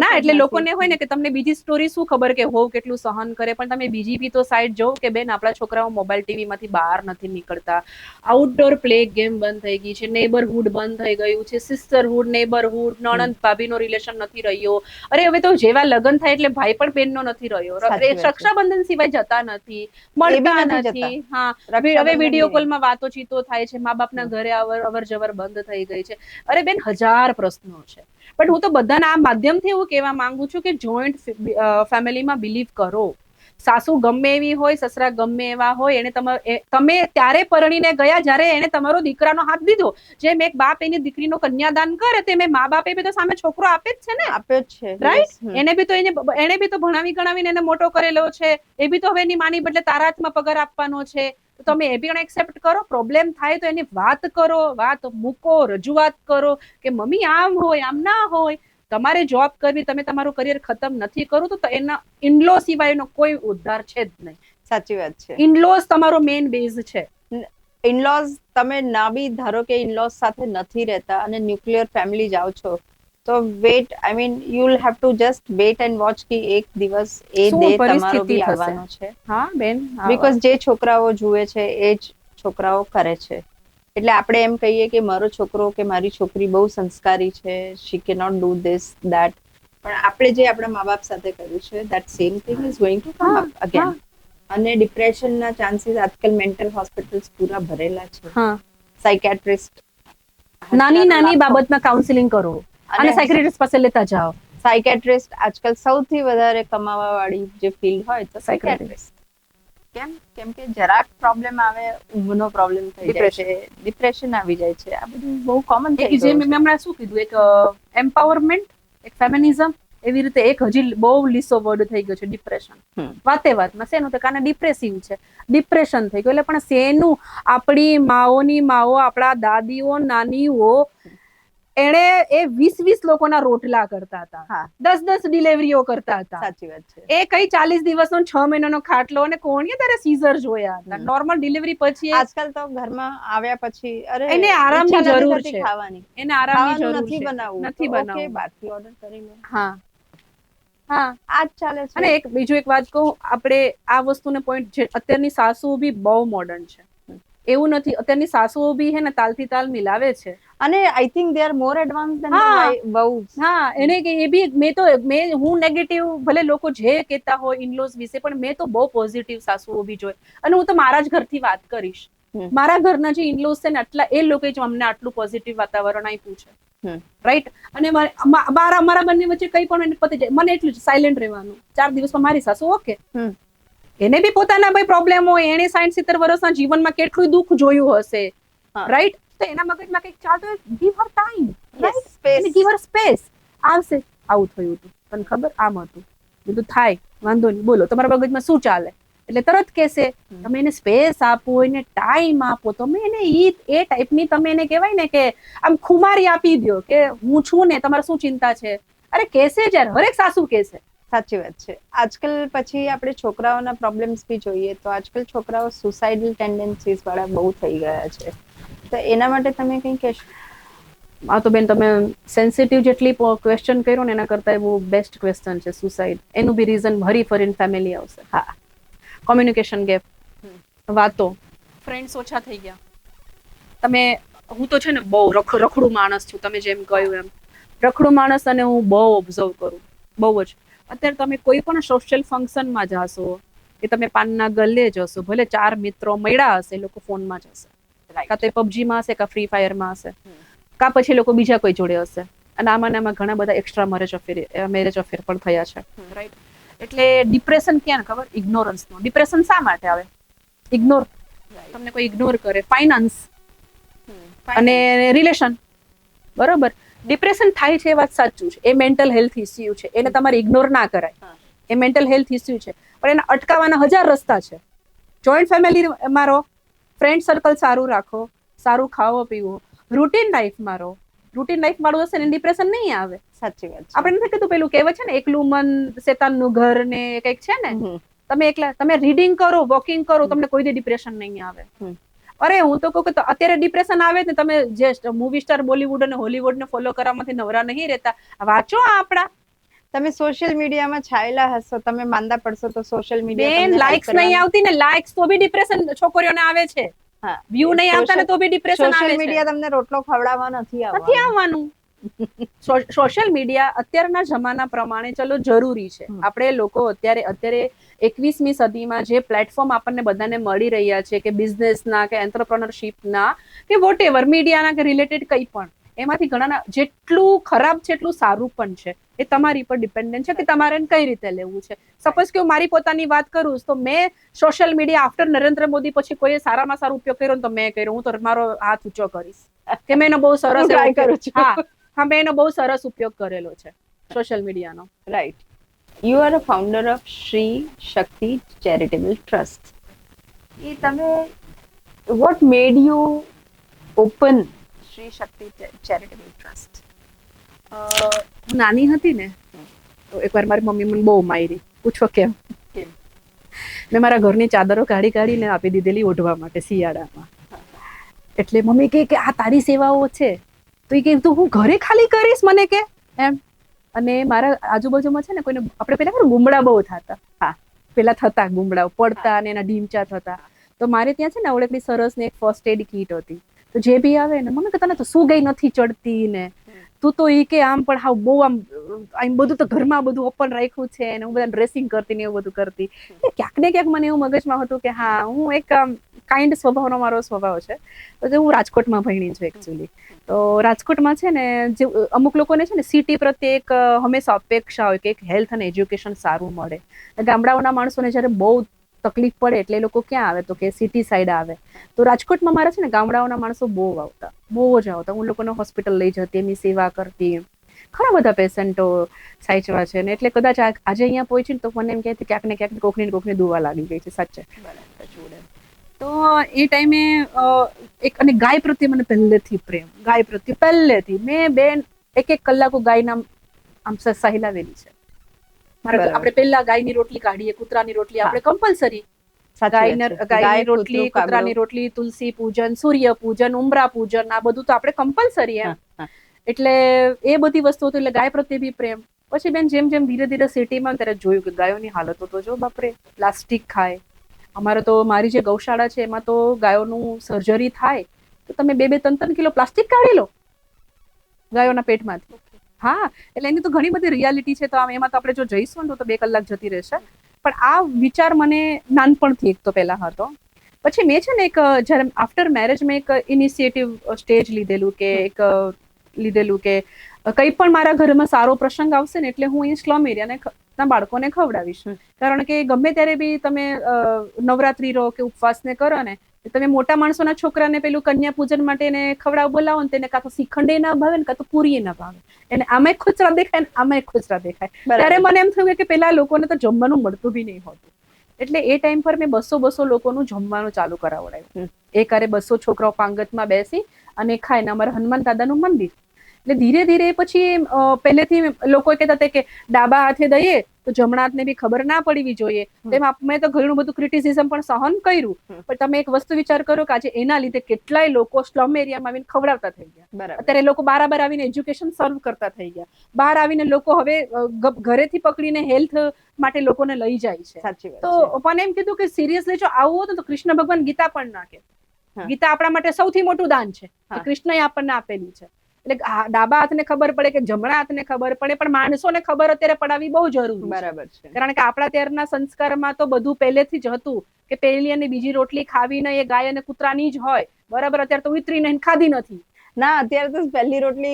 ના એટલે લોકોને હોય ને કે તમને બીજી સ્ટોરી શું ખબર કે હોવ કેટલું સહન કરે, પણ તમે બીજી બી તો સાઈડ જોવો કે બેન આપણા છોકરાઓ મોબાઈલ ટીવી માંથી બહાર નથી નીકળતા. આઉટડોર પ્લે ગેમ બંધ થઈ ગઈ છે, નેબરહુડ બંધ થઈ ગયું છે, સિસ્ટરહુડ, નેબરહુડ, નણંદ ભાભીનો રિલેશન નથી રહ્યો. અરે હવે તો જેવા લગ્ન થાય એટલે ભાઈ પણ બેનનો નથી રહ્યો. રક્ષાબંધન સિવાય જતા નથી, મળતા નથી. હા, હવે વિડીયો કોલમાં વાતોચીતો થાય છે. મા બાપના ઘરે અવર જવર બંધ થઈ ગઈ છે. અરે બેન 1000 પ્રશ્નો છે. બટ હું તો બધાના આ માધ્યમથી એવું કહેવા માંગુ છું કે જોઈન્ટ ફેમિલીમાં બિલીવ કરો. સાસુ ગમે એવી હોય, સસરા ગમે એવા હોય, એને તમે ત્યારે પરણીને ગયા જ્યારે એને તમારો દીકરાનો હાથ દીધો. જેમ એક બાપ એની દીકરીનો કન્યાદાન કરે તેમ મા બાપે બી તો સામે છોકરો આપે જ છે ને. આપ્યો જ છે, રાઈટ. એને બી તો ભણાવી ગણાવીને એને મોટો કરેલો છે. એ બી તો હવે એની માની બદલે તારા હાથમાં પગાર આપવાનો છે. તો તમે એ બી એક્સેપ્ટ કરો. પ્રોબ્લેમ થાય તો એની વાત કરો, વાત મૂકો, રજૂઆત કરો કે મમ્મી આમ હોય, આમ ના હોય. તમારે જોબ કરવી, તમે તમારું કરિયર ખતમ નથી કરવું તો એના ઇનલો સિવાયનો કોઈ ઉદ્ધાર છે જ નહીં. સાચી વાત છે. ઇનલોઝ તમારો મેઇન બેઝ છે. ઇનલોઝ તમે ના બી ધારો કે ઇનલોઝ સાથે નથી રહેતા અને ન્યુક્લિયર ફેમિલી જાઓ છો તો wait, I mean you will have to just wait and watch કે એક દિવસ એ ડે તમારો બી આવવાનો છે. હા બેન, બીકોઝ જે છોકરાઓ જુએ છે એ જ છોકરાઓ કરે છે. એટલે આપણે એમ કહીએ કે મારો છોકરો કે મારી છોકરી બહુ સંસ્કારી છે, શી કે નોટ ડુ ધીસ ધેટ, પણ આપણે જે આપણા મા બાપ સાથે કર્યું છે that same thing is going to come up again. અને ડિપ્રેશનના ચાન્સીસ આજકાલ મેન્ટલ હોસ્પિટલ્સ પૂરા ભરેલા છે. સાયકેટ્રિસ્ટ નાની બાબતમાં કાઉન્સિલિંગ કરો અને સાયકેટ્રિસ્ટ પાસે લેતા જાઓ. સાયકેટ્રિસ્ટ આજકાલ સૌથી વધારે કમાવા વાળી જે ફિલ્ડ હોય તો સાયકેટ્રિસ્ટ. કેમ કે જરાક પ્રોબ્લેમ આવે, ઊંઘનો પ્રોબ્લેમ થઈ જાય છે, ડિપ્રેશન આવી જાય છે, આ બધું બહુ કોમન થઈ ગયું છે. મેં હમણાં શું કીધું, એક એમ્પાવરમેન્ટ, એક ફેમિનિઝમ, એવી રીતે એક હજી બહુ લીસો વર્ડ થઈ ગયો છે ડિપ્રેશન. વાતમાં શેનું તો કાને ડિપ્રેસિવ છે, ડિપ્રેશન થઈ ગયું. એટલે પણ શેનું? આપણી માઓની માઓ, આપણા દાદીઓ, નાનીઓ એણે એ 20 લોકોના રોટલા કરતા હતા, હા 10 ડિલિવરીઓ કરતા હતા. સાચી વાત છે. એ કઈ 40 દિવસનો 6 મહિનાનો ખાટલો અને કોણીએ તારે સીઝર જોયા હતા. નોર્મલ ડિલિવરી પછી આજકાલ તો ઘરમાં આવ્યા પછી અરે એને આરામની ઈચ્છા નથી જરૂર થતી છે. ખાવાની, એને આરામની ખાવાનું જરૂર નથી છે, બનાવવું નથી તો ઓકે બનાવવું. બહારથી ઓર્ડર કરી લો, હા હા. આ જ ચાલે અને છે. બીજું એક વાત કહું, આપણે આ વસ્તુને પોઈન્ટ, જે અત્યારની સાસુઓ બી બહુ મોડર્ન છે. એવું નથી, અત્યારની સાસુઓ બી હે ને તાલથી તાલ મિલાવે છે. અને I think they are more advance than હા. The wives. હા, એને કે એ બી હું નેગેટિવ, ભલે લોકો જે કહેતા હોય ઇનલોઝ વિશે, પણ મેં તો બહુ પોઝિટિવ સાસુઓ બી જોઈ. અને હું તો મારા જ ઘરથી વાત કરીશ. મારા ઘરના જે ઇનલોઝ છે ને, આટલા એ લોકો જ અમને આટલું પોઝિટિવ વાતાવરણ આપ્યું છે. રાઈટ. અને મારા બંને વચ્ચે કઈ પણ પતી જાય, મને એટલું જ સાયલેન્ટ રહેવાનું. 4 દિવસમાં મારી સાસુ ઓકે. એને બી પોતાના ભાઈ પ્રોબ્લેમ હોય, એને 60-70 વર્ષના જીવનમાં કેટલું દુઃખ જોયું હશે, રાઈટ. તો એના મગજમાં કંઈક ચાલતું હોય, ગીવ હર ટાઈમ, રાઈટ. એને ગીવ હર સ્પેસ. આવશે, આવું થયું હતું, તને ખબર આમ હતું, બધું થાય, વાંધો નહીં, બોલો તમારા મગજમાં શું ચાલે, એટલે તરત કહેશે. તમે એને સ્પેસ આપો, એને ટાઈમ આપો, તમે એને એ ટાઈપની, તમે એને કહેવાય ને કે આમ ખુમારી આપી દો કે હું છું ને, તમારે શું ચિંતા છે. અરે કહેશે જ યાર, હરેક સાસુ કહેશે. સાચી વાત છે. આજકાલ પછી આપણે છોકરાઓના પ્રોબ્લેમ્સ બી જોઈએ તો આજકાલ છોકરાઓ સુસાઇડલ ટેન્ડન્સીસ વાળા બહુ થઈ ગયા છે, તો એના માટે તમે કંઈ કહેશો? આ તો બેન તમે સેન્સિટિવ જેટલી ક્વેશ્ચન કર્યો ને એના કરતા એવું બેસ્ટ ક્વેશ્ચન છે સુસાઇડ. એનું બી રીઝન ભરી ફરીને ફેમિલી આવશે. હા, કોમ્યુનિકેશન ગેપ, વાતો, ફ્રેન્ડ્સ ઓછા થઈ ગયા. તમે, હું તો છે ને બહુ રખડું માણસ છું, તમે જેમ કહ્યું એમ રખડું માણસ, અને હું બહુ ઓબ્ઝર્વ કરું, બહુ જ. અત્યારે તમે કોઈ પણ સોશિયલ ફંક્શનમાં જાશો કે તમે પાનના ગલ્લે જશો, ભલે 4 મિત્રો મળ્યા હશે, લોકો ફોનમાં જ હશે, કાં તો પબજીમાં હશે, કાં ફ્રી ફાયરમાં હશે, કાં પછી લોકો બીજા કોઈ જોડે હશે. અને આમાં ઘણા બધા એક્સ્ટ્રા મેરેજ અફેર પણ થયા છે, રાઈટ. એટલે ડિપ્રેશન ક્યાં ખબર? ઇગ્નોરન્સનો. ડિપ્રેશન શા માટે આવે? ઇગ્નોર, તમને કોઈ ઇગ્નોર કરે. ફાઇનાન્સ અને રિલેશન, બરોબર. ડિપ્રેશન થાય છે એ વાત સાચું છે, એ મેન્ટલ હેલ્થ ઇસ્યુ છે, એને તમારે ઇગ્નોર ના કરાય. એ મેન્ટલ હેલ્થ ઇસ્યુ છે, પણ એને અટકાવવાના 1000 રસ્તા છે. જોઈન્ટ ફેમિલીમાં રહો, ફ્રેન્ડ સર્કલ સારું રાખો, સારું ખાવો પીવો, રૂટીન લાઈફમાં રહો. રૂટીન લાઈફ વાળું હશે ને ડિપ્રેશન નહીં આવે. સાચી વાત છે. આપણે નથી કીધું પેલું કહેવત છે ને, એકલું મન શેતાનનું ઘર ને કંઈક છે ને. તમે એકલા, તમે રીડિંગ કરો, વોકિંગ કરો, તમને કોઈ દી ડિપ્રેશન નહીં આવે. અરે હું તો કહું કે અત્યારે ડિપ્રેશન આવે ને, તમે જે મૂવી સ્ટાર બોલીવુડ અને હોલીવુડ ને ફોલો કરવામાંથી નવરા નહીં રહેતા, વાંચો આપણા. તમે સોશિયલ મીડિયામાં છાયેલા હશો, તમે માંદા પડશો તો સોશિયલ મીડિયા બેન તમને લાઇક્સ નહીં આવતી ને, લાઇક્સ તો બી ડિપ્રેશન છોકરીઓને આવે છે. વ્યૂ નહીં આવતા ને તો બી ડિપ્રેશન આવે છે. સોશિયલ મીડિયા તમને રોટલો ખવડાવવા નથી આવવાનું. સોશિયલ મીડિયા અત્યારના જમાના પ્રમાણે ચલો જરૂરી છે. આપણે લોકો અત્યારે 21મી સદીમાં જે પ્લેટફોર્મ આપણને બધાને મળી રહ્યા છે, કે બિઝનેસના, કે એન્ટરપ્રેન્યોરશિપના, કે વોટેવર મીડિયાના, કે રિલેટેડ કંઈ પણ, એમાંથી ઘણાના જેટલું ખરાબ છે એટલું સારું પણ છે. એ તમારી પર ડિપેન્ડન્ટ છે કે તમારે કઈ રીતે લેવું છે. સપોઝ કે હું મારી પોતાની વાત કરું તો મેં social media after Narendra Modi પછી કોઈ સારામાં સારો ઉપયોગ કર્યો તો મેં કર્યો. હું તો મારો હાથ ઊંચો કરીશ કે મેં એનો બહુ સરસ કરું છું. હા, મેં એનો બહુ સરસ ઉપયોગ કરેલો છે સોશિયલ મીડિયાનો. Right. You are a founder of Shri Shakti charitable trust. એ તમે what made you open Shri Shakti charitable trust? હું નાની હતી ને તો એકવાર મારી મમ્મી મને બહુ મારી. પૂછો કેમ? મેં મારા ઘરની ચાદરો કાઢીને આપી દીધેલી ઓઢવા માટે શિયાળામાં. એટલે મમ્મી કે આ તારી સેવાઓ છે, તો એ કે તું હું ઘરે ખાલી કરીશ મને કે એમ. અને મારા આજુબાજુમાં છે ને કોઈને, આપણે પેલા ગુમડા બહુ થતા. હા, પેલા થતા ગુમડાઓ પડતા અને એના ઢીંચા થતા. તો મારે ત્યાં છે ને આવડે સરસ ને એક ફર્સ્ટ એડ કીટ હતી. તો જે બી આવે ને, મમ્મી કે તને તો શું ગઈ નથી ચડતી ને, તું તો ઈ કે આમ પણ હાવ બહુ આમ બધું તો ઘરમાં બધું ઓપન રાખ્યું છે ને, હું બધા ડ્રેસિંગ કરતી ને એવું બધું કરતી. ક્યાંક ને ક્યાંક મને એવું મગજમાં હતું કે હા, હું એક કાઇન્ડ સ્વભાવનો મારો સ્વભાવ છે. તો હું રાજકોટમાં ભણી છું એકચ્યુઅલી. તો રાજકોટમાં છે ને, જે અમુક લોકોને છે ને સિટી પ્રત્યે એક હંમેશા અપેક્ષા હોય કે એક હેલ્થ અને એજ્યુકેશન સારું મળે. ગામડાઓના માણસોને જ્યારે બહુ તકલીફ પડે એટલે એ લોકો ક્યાં આવે તો કે સિટી સાઈડ આવે. તો રાજકોટમાં મારા છે ને ગામડાઓના માણસો બહુ આવતા, બહુ જ આવતા. હું લોકોને હોસ્પિટલ લઈ જતી, એમની સેવા કરતી. ઘણા બધા પેશન્ટો સાચવા છે ને, એટલે કદાચ આજે અહીંયા પહોંચી ને તો મને એમ કહે ક્યાંક ને ક્યાંક કોકની દુવા લાગી ગઈ છે સાચે. તો એ ટાઈમે એક અને ગાય પ્રત્યે મને પહેલેથી પ્રેમ, ગાય પ્રત્યે પહેલેથી મેં બેન એક કલાકો ગાયના આમ સહેલાવેલી છે. બરાબર. આપણે પહેલા ગાયની રોટલી કાઢીએ, કૂતરાની રોટલી આપણે કમ્પલસરી. સાચી વાત છે. ગાયની ગાય, રોટલી, કૂતરું, કૂતરાની કાગડો. રોટલી, તુલસી પૂજન, સૂર્ય પૂજન, ઉમરા પૂજન, આ બધું તો આપણે કમ્પલસરી એમ. હા, હા. એટલે એ બધી વસ્તુઓ તો એટલે ગાય પ્રત્યે બી પ્રેમ. પછી બેન જેમ જેમ ધીરે ધીરે સિટીમાં ત્યારે જોયું કે ગાયોની હાલતો તો જો બાપરે, પ્લાસ્ટિક ખાય. અમારે તો મારી જે ગૌશાળા છે એમાં તો ગાયોનું સર્જરી થાય તો તમે 2-3 કિલો પ્લાસ્ટિક કાઢી લો ગાયોના પેટમાંથી. હા, એટલે એની તો ઘણી બધી રિયાલિટી છે. તો એમાં તો આપણે જો જઈશું ને તો 2 કલાક જતી રહેશે. પણ આ વિચાર મને નાનપણથી એક તો પહેલા હતો. પછી મેં છે ને એક જ્યારે આફ્ટર મેરેજ મેં એક ઇનિશિયેટિવ સ્ટેજ લીધેલું કે કંઈ પણ મારા ઘરમાં સારો પ્રસંગ આવશે ને એટલે હું એ સ્લમ એરિયાના બાળકોને ખવડાવીશ. કારણ કે ગમે ત્યારે બી તમે નવરાત્રી રહો કે ઉપવાસને કરો ને, તમે મોટા માણસોના છોકરાને પેલું કન્યા પૂજન માટે એને ખવડાવ બોલાવો ને તેને કાં તો શ્રીખંડે ના ભાવે ને કાં તો પૂરી ના ભાવે. એને આમાંય ખુચરા દેખાય ને આમાંય ખુચરા દેખાય. ત્યારે મને એમ થયું કે પેલા લોકોને તો જમવાનું મળતું બી નહીં હોતું. એટલે એ ટાઈમ પર મેં 200 લોકોનું જમવાનું ચાલુ કરાવડાવ્યું. એક આરે 200 છોકરાઓ પાંગતમાં બેસી અને ખાય ને અમારા હનુમાન દાદાનું મંદિર. એટલે ધીરે ધીરે પછી પહેલેથી લોકો કહેતા હતા કે ડાબા હાથે દઈએ તો જમણા હાથને બી ખબર ના પડવી જોઈએ. તેમાં મેં તો ઘણું બધું ક્રિટિસિઝમ પણ સહન કર્યું. પણ તમે એક વસ્તુ વિચાર કરો કે આજે એના લીધે કેટલાય લોકો સ્લમ એરિયામાં આવીને ખવડાવતા થઈ ગયા. અત્યારે લોકો બાર આવીને એજ્યુકેશન સર્વ કરતા થઈ ગયા. બહાર આવીને લોકો હવે ઘરેથી પકડીને હેલ્થ માટે લોકોને લઈ જાય છે. તો મને એમ કીધું કે સિરિયસલી જો આવું હોત તો કૃષ્ણ ભગવાન ગીતા પણ ના કે. ગીતા આપણા માટે સૌથી મોટું દાન છે. કૃષ્ણએ આપણને આપેલી છે. એટલે ડાબા હાથને ખબર પડે કે જમણા હાથને ખબર પડે, પણ માણસોને ખબર અત્યારે પડાવવી બહુ જરૂરી બરાબર છે. કારણ કે આપણા ત્યારના સંસ્કારમાં તો બધું પહેલેથી જ હતું કે પહેલી અને બીજી રોટલી ખાવી નહીં એ ગાય અને કૂતરાની જ હોય. બરાબર, અત્યારે તો ઉતરી નહીં ખાધી નથી. ના, અત્યારે તો પહેલી રોટલી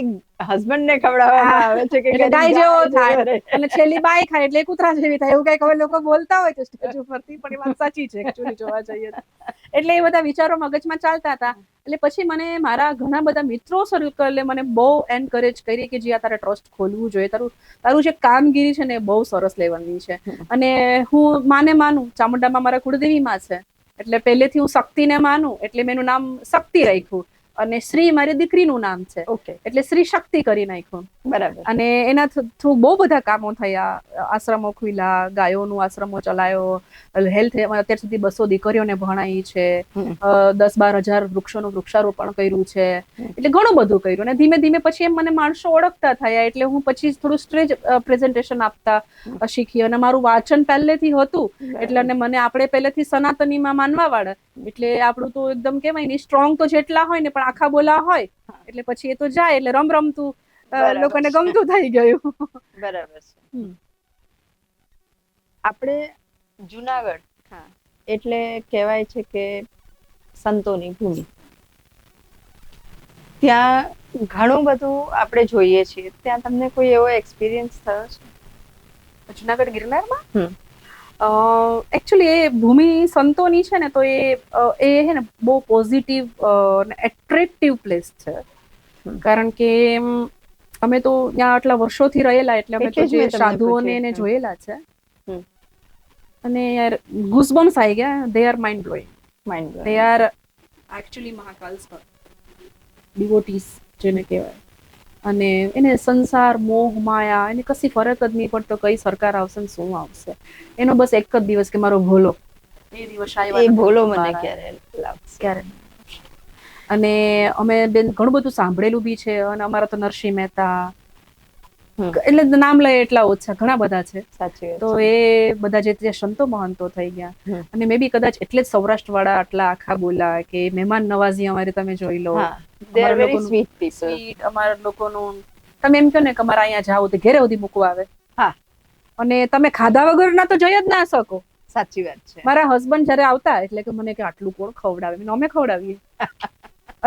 હસબન્ડ ને ખવડાવવામાં આવે છે કે ગાય જેવો થાય અને છેલ્લી બાય ખાય એટલે કૂતરા જેવી થાય. એવું કઈક હવે લોકો બોલતા હોય છે સ્ટેજ ઉપરથી, પણ એ વાત સાચી છે એકચ્યુઅલી જોવા જઈએ તો. એટલે એ બધા વિચારો મગજમાં ચાલતા હતા. એટલે પછી મને મારા ઘણા બધા મિત્રો સર્કલે મને બહુ એન્કરેજ કરી કે જી આ તારે ટ્રસ્ટ ખોલવું જોઈએ. તારું જે કામગીરી છે ને એ બહુ સરસ લેવલની છે. અને હું માનું ચામુંડામાં મારા કુળદેવી માં છે. એટલે પહેલેથી હું શક્તિને માનું એટલે મેં એનું નામ શક્તિ રાખ્યું. અને શ્રી મારી દીકરીનું નામ છે. એટલે શ્રી શક્તિ કરી નાખ્યું. બરાબર. અને એના થ્રુ બહુ બધા કામો થયા. આશ્રમો ખુલ્યા, ગાયોનું આશ્રમો ચલાયો, હેલ્થ અત્યાર સુધી 200 દીકરીઓને ભણાઈ છે, 10-12 હજાર વૃક્ષોનું વૃક્ષારોપણ કર્યું છે. એટલે ઘણું બધું કર્યું. અને ધીમે ધીમે પછી એમ મને માણસો ઓળખતા થયા એટલે હું પછી થોડું સ્ટેજ પ્રેઝન્ટેશન આપતા શીખી. અને મારું વાંચન પહેલેથી હતું એટલે અને મને આપણે પહેલેથી સનાતનીમાં માનવા વાળા એટલે આપણું તો એકદમ કેવાય ને સ્ટ્રોંગ તો જેટલા હોય ને પણ આખા બોલા હોય એટલે પછી એ તો જાય એટલે રમતું લોકોને ગમતું થઈ ગયું. બરાબર છે. આપણે જુનાગઢ એટલે કહેવાય છે કે સંતોની ભૂમિ. ત્યાં ઘણું બધું આપણે જોઈએ છીએ. ત્યાં તમને કોઈ એવો એક્સપિરિયન્સ થયો છે જુનાગઢ ગિરનારમાં? એકચ્યુઅલી એ ભૂમિ સંતોની છે ને તો એ હે ને બહુ પોઝિટિવ એટ્રેક્ટિવ પ્લેસ છે. કારણ કે અમે તો ત્યાં આટલા વર્ષોથી રહેલા એટલે અમે તો જે સાધુઓને એને જોયેલા છે. અને યાર ગુઝબમ્સ આવી ગયા. They are mind blowing. They are actually Mahakal's devotees જેને કહેવાય. અને એને સંસાર, મોહ, માયા એને કશી ફરક જ નહીં પડતો કઈ સરકાર આવશે ને શું આવશે. એનો બસ એક જ દિવસ કે મારો ભોલો. એ દિવસ આવ્યા. એ ભોલો મને ક્યારે. અને અમે બેન ઘણું બધું સાંભળેલું બી છે. અને અમારા તો નરસિંહ મહેતા એટલે નામ લઈએ એટલા ઓછા, ઘણા બધા છે. તો એ બધા જે સંતો મહંતો થઈ ગયા. અને મે બી કદાચ એટલે જ સૌરાષ્ટ્ર વાળા આટલા આખા બોલા કે મહેમાન નવાઝી અમારે તમે જોઈ લો. અમારા લોકોનું તમે એમ કહો ને કે અમારા અહીંયા જાવ તો ઘેરે સુધી મૂકવા આવે. અને તમે ખાધા વગર ના તો જઈ જ ના શકો. સાચી વાત છે. મારા હસબન્ડ જયારે આવતા એટલે કે મને કે આટલું કોણ ખવડાવે? અમે ખવડાવીએ.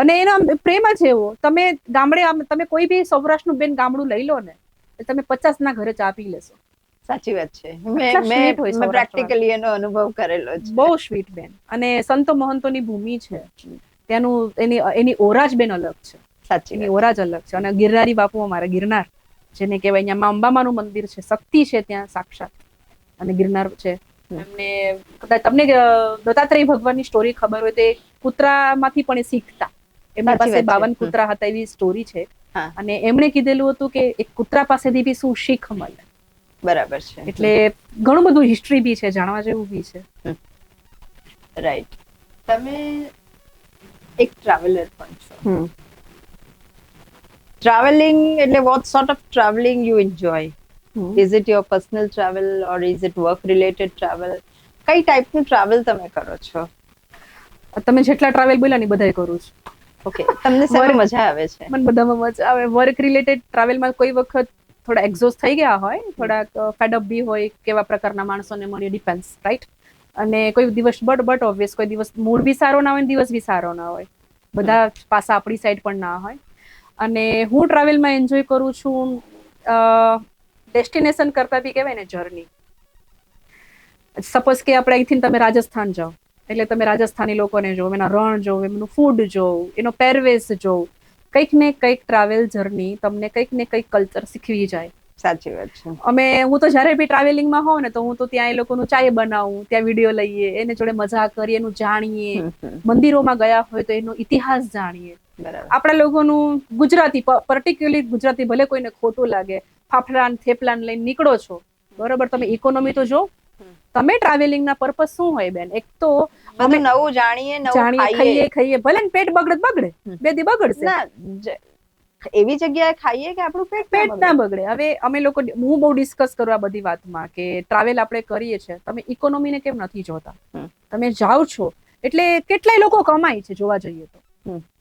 અને એનો પ્રેમ જ એવો. તમે ગામડે તમે કોઈ બી સૌરાષ્ટ્રનું બેન ગામડું લઈ લો ને તમે 50 ના ઘરે ચા પી લેશો. સાચી વાત છે. મેં પ્રેક્ટિકલી એનો અનુભવ કરેલો છે. બહુ સ્વીટ બેન. અને સંતો મહંતોની ભૂમિ છે. ત્યાંનું એની ઓરા જ બેન અલગ છે. એની ઓરા જ અલગ છે. અને ગિરનારી બાપુ અમારા ગિરનાર જેને કહેવાય અહીંયા અંબામાનું મંદિર છે, શક્તિ છે ત્યાં સાક્ષાત. અને ગિરનાર છે એમને કદાચ તમને દત્તાત્રેય ભગવાનની સ્ટોરી ખબર હોય તો એ કૂતરામાંથી પણ એ શીખતા. એમની સાચી પાસે વાત છે. 52 કૂતરા હતા એવી સ્ટોરી છે. હા. અને એમણે કીધેલું હતું કે એક કૂતરા પાસેથી બી શું શીખ મળે. બરાબર છે. એટલે ઘણું બધું હિસ્ટ્રી બી છે, જાણવા જેવું બી છે. રાઈટ. તમે એક ટ્રાવેલર પણ છો. ટ્રાવેલિંગ એટલે what sort of traveling you enjoy? Is it your personal travel or is it work related travel? કઈ ટાઈપનું ટ્રાવેલ તમે કરો છો? તમે જેટલા ટ્રાવેલ બોલ્યા ને બધાય કરું છું. ઓકે, તમને શેમાં મજા આવે છે? મને બધામાં મજા આવે. વર્ક રિલેટેડ ટ્રાવેલમાં કોઈ વખત થોડા એક્ઝોસ્ટ થઈ ગયા હોય, થોડાક ફેડઅપ બી હોય, કેવા પ્રકારના માણસોને મળીએ, ડિપેન્ડ્સ, રાઈટ. અને કોઈ દિવસ બટ ઓબ્વિયસ કોઈ દિવસ મૂડ બી સારો ના હોય, દિવસ બી સારો ના હોય, બધા પાસા આપણી સાઈડ પણ ના હોય. અને હું ટ્રાવેલમાં એન્જોય કરું છું ડેસ્ટિનેશન કરતા બી કહેવાય ને જર્ની. સપોઝ કે આપણે અહીંથી તમે રાજસ્થાન જાઓ, એટલે તમે રાજસ્થાની લોકોને જોવો, એના રણ જોવો, એમનું ફૂડ જોવો, એનો પહેરવેશ જોવો. કંઈક ને કંઈક ટ્રાવેલ જર્ની તમને કંઈક ને કંઈક કલ્ચર શીખવી જાય. સાચી વાત છે. હું તો જ્યારે બી ટ્રાવેલિંગમાં હોઉં ને તો હું તો ત્યાં એ લોકોનું ચાય બનાવું, ત્યાં વિડીયો લઈએ, એને જોડે મજા કરીએ, એનું જાણીએ. મંદિરોમાં ગયા હોય તો એનો ઇતિહાસ જાણીએ. આપણા લોકોનું ગુજરાતી, પર્ટિક્યુલરલી ગુજરાતી, ભલે કોઈને ખોટું લાગે, ફાફડા થેપલા લઈને નીકળો છો, બરોબર, તમે ઇકોનોમી તો જો. તમે ટ્રાવેલિંગના પર્પઝ શું હોય બેન? એક તો અમે નવું જાણીએ, નવું ખાઈએ, ભલે ને પેટ બગડે, 2 દી બગડશે. એવી જગ્યાએ ખાઈએ કે આપણું પેટ ના બગડે. હવે અમે લોકો, હું બહુ ડિસ્કસ કરું આ બધી વાતમાં કે ટ્રાવેલ આપણે કરીએ છીએ, તમે ઇકોનોમીને કેમ નથી જોતા? તમે જાઓ છો એટલે કેટલાય લોકો કમાય છે, જોવા જઈએ તો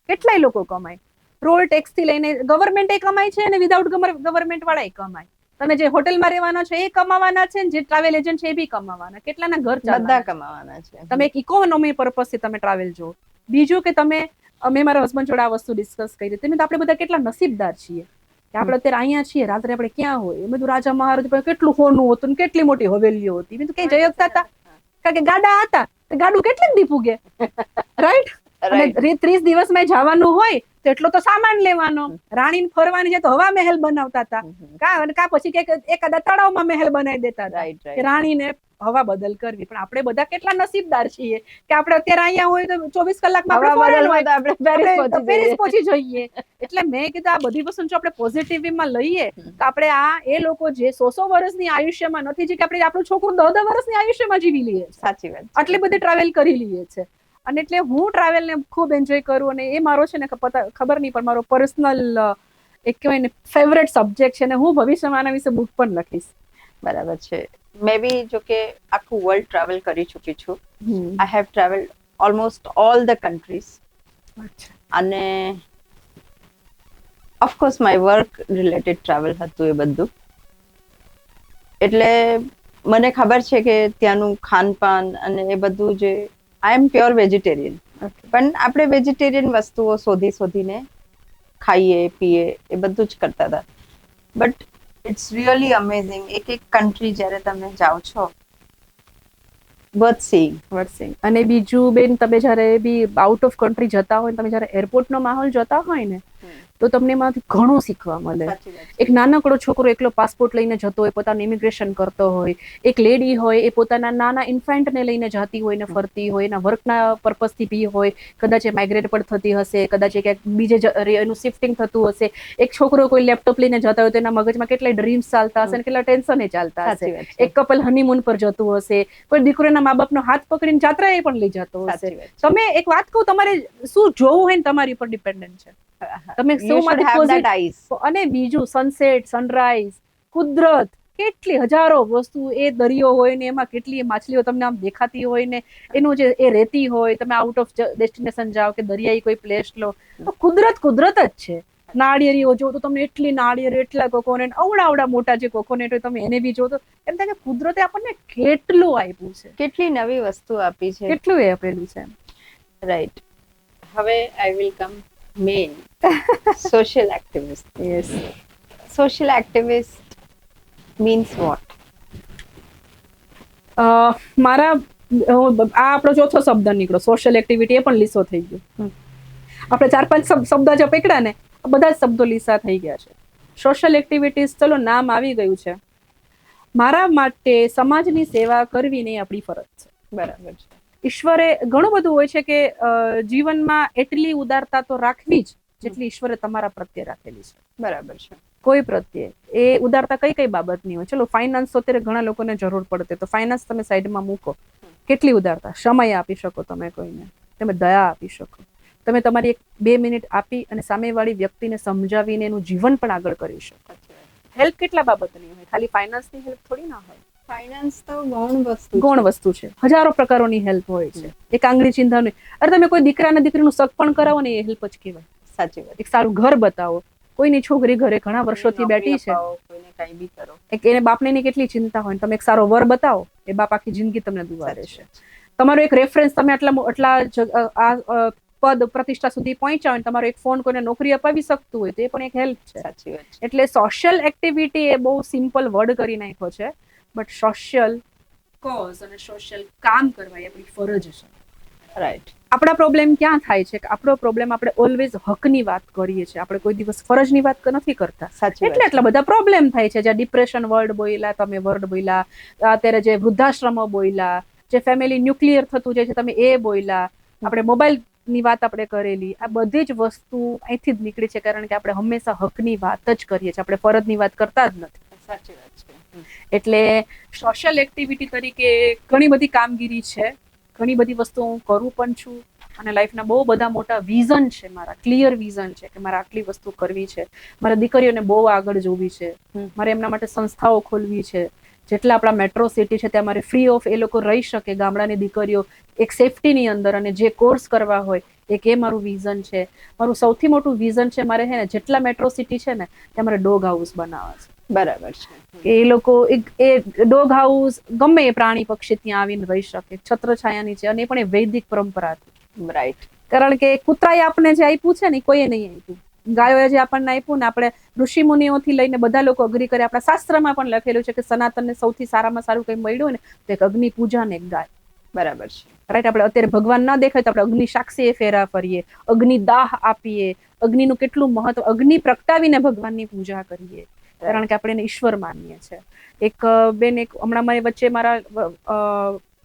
કેટલાય લોકો કમાય. રોડ ટેક્સ થી લઈને ગવર્મેન્ટ કમાય છે અને વિધાઉટ ગવર્મેન્ટ વાળા કમાય. તમે જે હોટેલમાં રહેવાના છો એ કમાવાના છે, જે ટ્રાવેલ એજન્ટ છે એ બી કમાવાના. કેટલાના ઘર બધા કમાવાના છે. તમે એક ઇકોનોમી પર્પઝ થી તમે ટ્રાવેલ જો. બીજું કે તમે, અમે મારા હસબન્ડ જોડે આ વસ્તુ ડિસ્કસ કરી હતી, આપણે બધા કેટલા નસીબદાર છીએ કે આપણે અત્યારે અહીંયા છીએ, રાત્રે આપણે ક્યાં હોય. મેં તો રાજા મહારાજ કેટલું હોનું હતું ને કેટલી મોટી હવેલીઓ હતી. મેં તો ક્યાંય જઈ શકતા હતા? કારણ કે ગાડા હતા, ગાડું કેટલી દી પૂગે, રાઈટ. અને 30 દિવસમાં જવાનું હોય તો એટલો તો સામાન લેવાનો. રાણીને ફરવાની છે તો હવા મહેલ બનાવતા હતા, કા પછી એકાદા તળાવમાં મહેલ બનાવી દેતા હતા કે રાણીને હવા બદલ કરવી. પણ આપણે બધા કેટલા નસીબદાર છીએ કે આપણે અત્યારે અહીંયા હોય તો 24 કલાકમાં પેરિસ પહોંચી જઈએ. એટલે મેં કીધું આ બધી વસ્તુ જો આપણે પોઝિટિવમાં લઈએ તો આપણે એ લોકો જે 100 વર્ષની આયુષ્યમાં નથી, જે કે આપણે આપણું છોકરું 10 વર્ષની આયુષ્યમાં જીવી લઈએ. સાચી વાત. આટલી બધી ટ્રાવેલ કરી લઈએ છે. અને એટલે હું ટ્રાવેલ ને ખૂબ એન્જોય કરું. અને એ મારો છે ને ખબર નહીં પણ મારો પર્સનલ એક કહેવાય ને ફેવરેટ સબ્જેક્ટ છે. ને હું ભવિષ્યમાં આના વિશે બુક પણ લખીશ. બરાબર છે. મે બી જો કે આખું વર્લ્ડ ટ્રાવેલ કરી ચૂકી છું. I have travelled almost all the countries. અને of course my work related travel હતું એ બધું. એટલે મને ખબર છે કે ત્યાંનું ખાનપાન અને એ બધું જે, આઈ એમ પ્યોર વેજીટેરિયન, પણ આપણે વેજીટેરિયન વસ્તુઓ શોધીને ખાઈએ પીએ એ બધું જ કરતા હતા. But it's really amazing. એક કન્ટ્રી જ્યારે તમે જાઓ છો, વર્થ સીઈંગ. અને બીજું બેન, તમે જ્યારે બી આઉટ ઓફ કન્ટ્રી જતા હોય, તમે જ્યારે એરપોર્ટનો માહોલ જોતા હોય ને તો તમને એમાંથી ઘણું શીખવા મળે. એક નાનકડો છોકરો એકલો પાસપોર્ટ લઈને જતો હોય, પોતાનું ઇમિગ્રેશન કરતો હોય. એક લેડી હોય એ પોતાના નાના ઇન્ફેન્ટને લઈને જતી હોય ને ફરતી હોય, એના વર્કના પર્પઝથી બી હોય, કદાચ એ માઇગ્રેટ પણ થતી હશે, કદાચ ક્યાંક બીજે એનું શિફ્ટિંગ થતું હશે. એક છોકરો કોઈ લેપટોપ લઈને જતા હોય તો એના મગજમાં કેટલાય ડ્રીમ્સ ચાલતા હશે ને કેટલા ટેન્શન ચાલતા હશે. એક કપલ હનીમૂન પર જતું હશે, કોઈ દીકરીના મા બાપનો હાથ પકડીને જાત્રાએ પણ લઈ જતો હશે. તમે એક વાત કહું, તમારે શું જોવું હોય ને તમારી પર ડિપેન્ડન્ટ છે. તમે અને બીજું સનસેટ, સનરાઈઝ, કુદરત, કેટલી હજારો વસ્તુ, એ દરિયો હોય ને એમાં કેટલી માછલીઓ તમને આમ દેખાતી હોય ને એનું જે એ રહેતી હોય. તમે આઉટ ઓફ ડેસ્ટિનેશન જાઓ કે દરિયાઈ કોઈ પ્લેસ લો તો કુદરત જ છે. નાળિયેરીઓ જો તો તમને એટલી નાળિયેરી, એટલા કોકોનેટ, અવડા મોટા જે કોકોનેટ હોય તમે એને બી જો તો એમ થાય કે કુદરતે આપણને કેટલું આપ્યું છે, કેટલી નવી વસ્તુ આપી છે, કેટલું એ આપેલું છે. રાઈટ. હવે I will come main social activist. Yes. Social activist means what? મારા આ આપણો ચોથો શબ્દ નીકળો, સોશિયલ એક્ટિવિટી. એ પણ લીસો થઈ ગયો. આપણે 4-5 શબ્દ જે પકડ્યા ને બધા જ શબ્દો લીસા થઈ ગયા છે. સોશિયલ એક્ટિવિટીઝ, ચલો નામ આવી ગયું છે. મારા માટે સમાજની સેવા કરવી ને એ આપણી ફરજ છે. બરાબર છે. ઈશ્વરે ઘણું બધું હોય છે કે જીવનમાં એટલી ઉદારતા તો રાખવી જ જેટલી ઈશ્વરે તમારા પ્રત્યે રાખેલી છે. બરાબર છે. કોઈ પ્રત્યે એ ઉદારતા કઈ કઈ બાબતની હોય? ચલો ફાઇનાન્સ તો અત્યારે ઘણા લોકોને જરૂર પડते તો ફાઇનાન્સ તમે સાઈડમાં મૂકો. કેટલી ઉદારતા, સમય આપી શકો તમે કોઈને, તમે દયા આપી શકો, તમે તમારી 1-2 મિનિટ આપી અને સામેવાળી વ્યક્તિને સમજાવીને એનું જીવન પણ આગળ કરી શકો. હેલ્પ કેટલા બાબતની હોય, ખાલી ફાઇનાન્સની હેલ્પ થોડી ના હોય. ફાઇનાન્સ તો ગૌણ વસ્તુ છે, હજારો પ્રકારોની હેલ્પ હોય છે. એક આંગળી ચિંધાની, અરે તમે કોઈ દીકરાને દીકરીનું સગ પણ કરાવો ને એ હેલ્પ જ કહેવાય. સાચી વાત. એક સારું ઘર બતાવો, કોઈની છોકરી ઘરે ઘણા વર્ષોથી બેઠી છે, કોઈને કઈ બી કરો, એક એને બાપને ની કેટલી ચિંતા હોય, તમે એક સારો વર બતાવો, એ બાપ આખી જિંદગી તમને દુઆ રહેશે. તમારો એક રેફરન્સ, તમે આટલા પદ પ્રતિષ્ઠા સુધી પહોંચ્યા હોય, તમારો એક ફોન કોઈને નોકરી અપાવી શકતું હોય તો એ પણ એક હેલ્પ છે. સાચી વાત. એટલે સોશિયલ એક્ટિવિટી એ બહુ સિમ્પલ વર્ડ કરી નાખ્યો છે, બટ સોશિયલ કોઝ અને સોશિયલ કામ કરવા એ આપણી ફરજ છે. રાઈટ. આપણા પ્રોબ્લેમ ક્યાં થાય છે કે આપણો પ્રોબ્લેમ આપણે ઓલવેઝ હકની વાત કરીએ છીએ, આપણે કોઈ દિવસ ફરજની વાત નથી કરતા. એટલે એટલા બધા પ્રોબ્લેમ થાય છે. જ્યાં ડિપ્રેશન વર્ડ બોલ્યા, તમે વર્ડ બોલ્યા, અત્યારે જે વૃદ્ધાશ્રમો બોલ્યા, જે ફેમિલી ન્યુક્લિયર થતું જાય છે તમે એ બોલ્યા, આપણે મોબાઈલ ની વાત આપણે કરેલી, આ બધી જ વસ્તુ અહીંથી જ નીકળી છે, કારણ કે આપણે હંમેશા હકની વાત જ કરીએ છીએ, આપણે ફરજની વાત કરતા જ નથી. સાચી વાત છે. એટલે સોશિયલ એક્ટિવિટી તરીકે ઘણી બધી કામગીરી છે, ઘણી બધી વસ્તુ હું કરું પણ છું, અને લાઈફના બહુ બધા મોટા વિઝન છે મારા, ક્લિયર વિઝન છે કે મારે આટલી વસ્તુ કરવી છે, મારા દીકરીઓને બહુ આગળ જોવી છે, મારે એમના માટે સંસ્થાઓ ખોલવી છે. જેટલા આપણા મેટ્રો સિટી છે ત્યાં મારે ફ્રી ઓફ એ લોકો રહી શકે, ગામડાની દીકરીઓ એક સેફટીની અંદર, અને જે કોર્સ કરવા હોય એક એ મારું વિઝન છે. મારું સૌથી મોટું વિઝન છે, મારે હે ને જેટલા મેટ્રો સિટી છે ને ત્યાં મારે ડોગ હાઉસ બનાવવા છે. બરાબર છે. એ લોકો એ ડોગ હાઉસ ગમે એ પ્રાણી પક્ષી ત્યાં આવીને રહી શકે, છત્રછાયાની છે, અને એ પણ એ વૈદિક પરંપરાથી. રાઈટ. કારણ કે કૂતરાએ આપણને જે આપ્યું છે ને કોઈએ નહીં આપ્યું, ગાયોએ જે આપણને આપ્યું ને, આપણે ઋષિ મુનિઓથી લઈને બધા લોકો અગ્રી કરે, આપણા શાસ્ત્રમાં પણ લખેલું છે કે સનાતનને સૌથી સારામાં સારું કંઈ મળ્યું ને તો એક અગ્નિ પૂજા ને એક ગાય. બરાબર છે. રાઈટ. આપણે અત્યારે ભગવાન ના દેખાય તો આપણે અગ્નિ સાક્ષી ફેરા ફરીએ, અગ્નિ દાહ આપીએ, અગ્નિનું કેટલું મહત્વ, અગ્નિ પ્રગટાવીને ભગવાનની પૂજા કરીએ, કારણ કે આપણે એને ઈશ્વર માનીએ છીએ. એક બેન, એક હમણાં મારી વચ્ચે મારા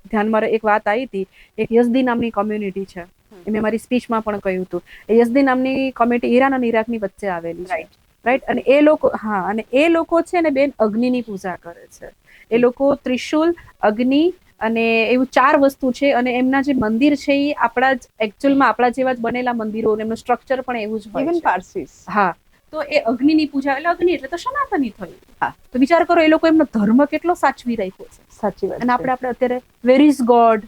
ધ્યાનમાં એક વાત આવી હતી, એક યઝદી નામની કોમ્યુનિટી છે, મેં મારી સ્પીચમાં પણ કહ્યું હતું, એ યઝદી નામની કોમ્યુનિટી ઈરાન અને ઈરાકની વચ્ચે આવેલી છે. રાઈટ. અને એ લોકો, હા, અને એ લોકો છે ને બેન અગ્નિની પૂજા કરે છે. એ લોકો ત્રિશુલ, અગ્નિ અને એવું 4 વસ્તુ છે, અને એમના જે મંદિર છે એ આપણા જ એકચ્યુઅલમાં આપણા જેવા જ બનેલા મંદિરો, એમનું સ્ટ્રક્ચર પણ એવું જ હોય છે. ઇવન પારસીસ. હા. તો એ અગ્નિની પૂજા, એટલે અગ્નિ એટલે તો સનાતની થયું. હા. તો વિચાર કરો એ લોકો એમનો ધર્મ કેટલો સાચવી રાખ્યો છે. સાચી વાત. અને આપણે અત્યારે વેર ઇઝ ગોડ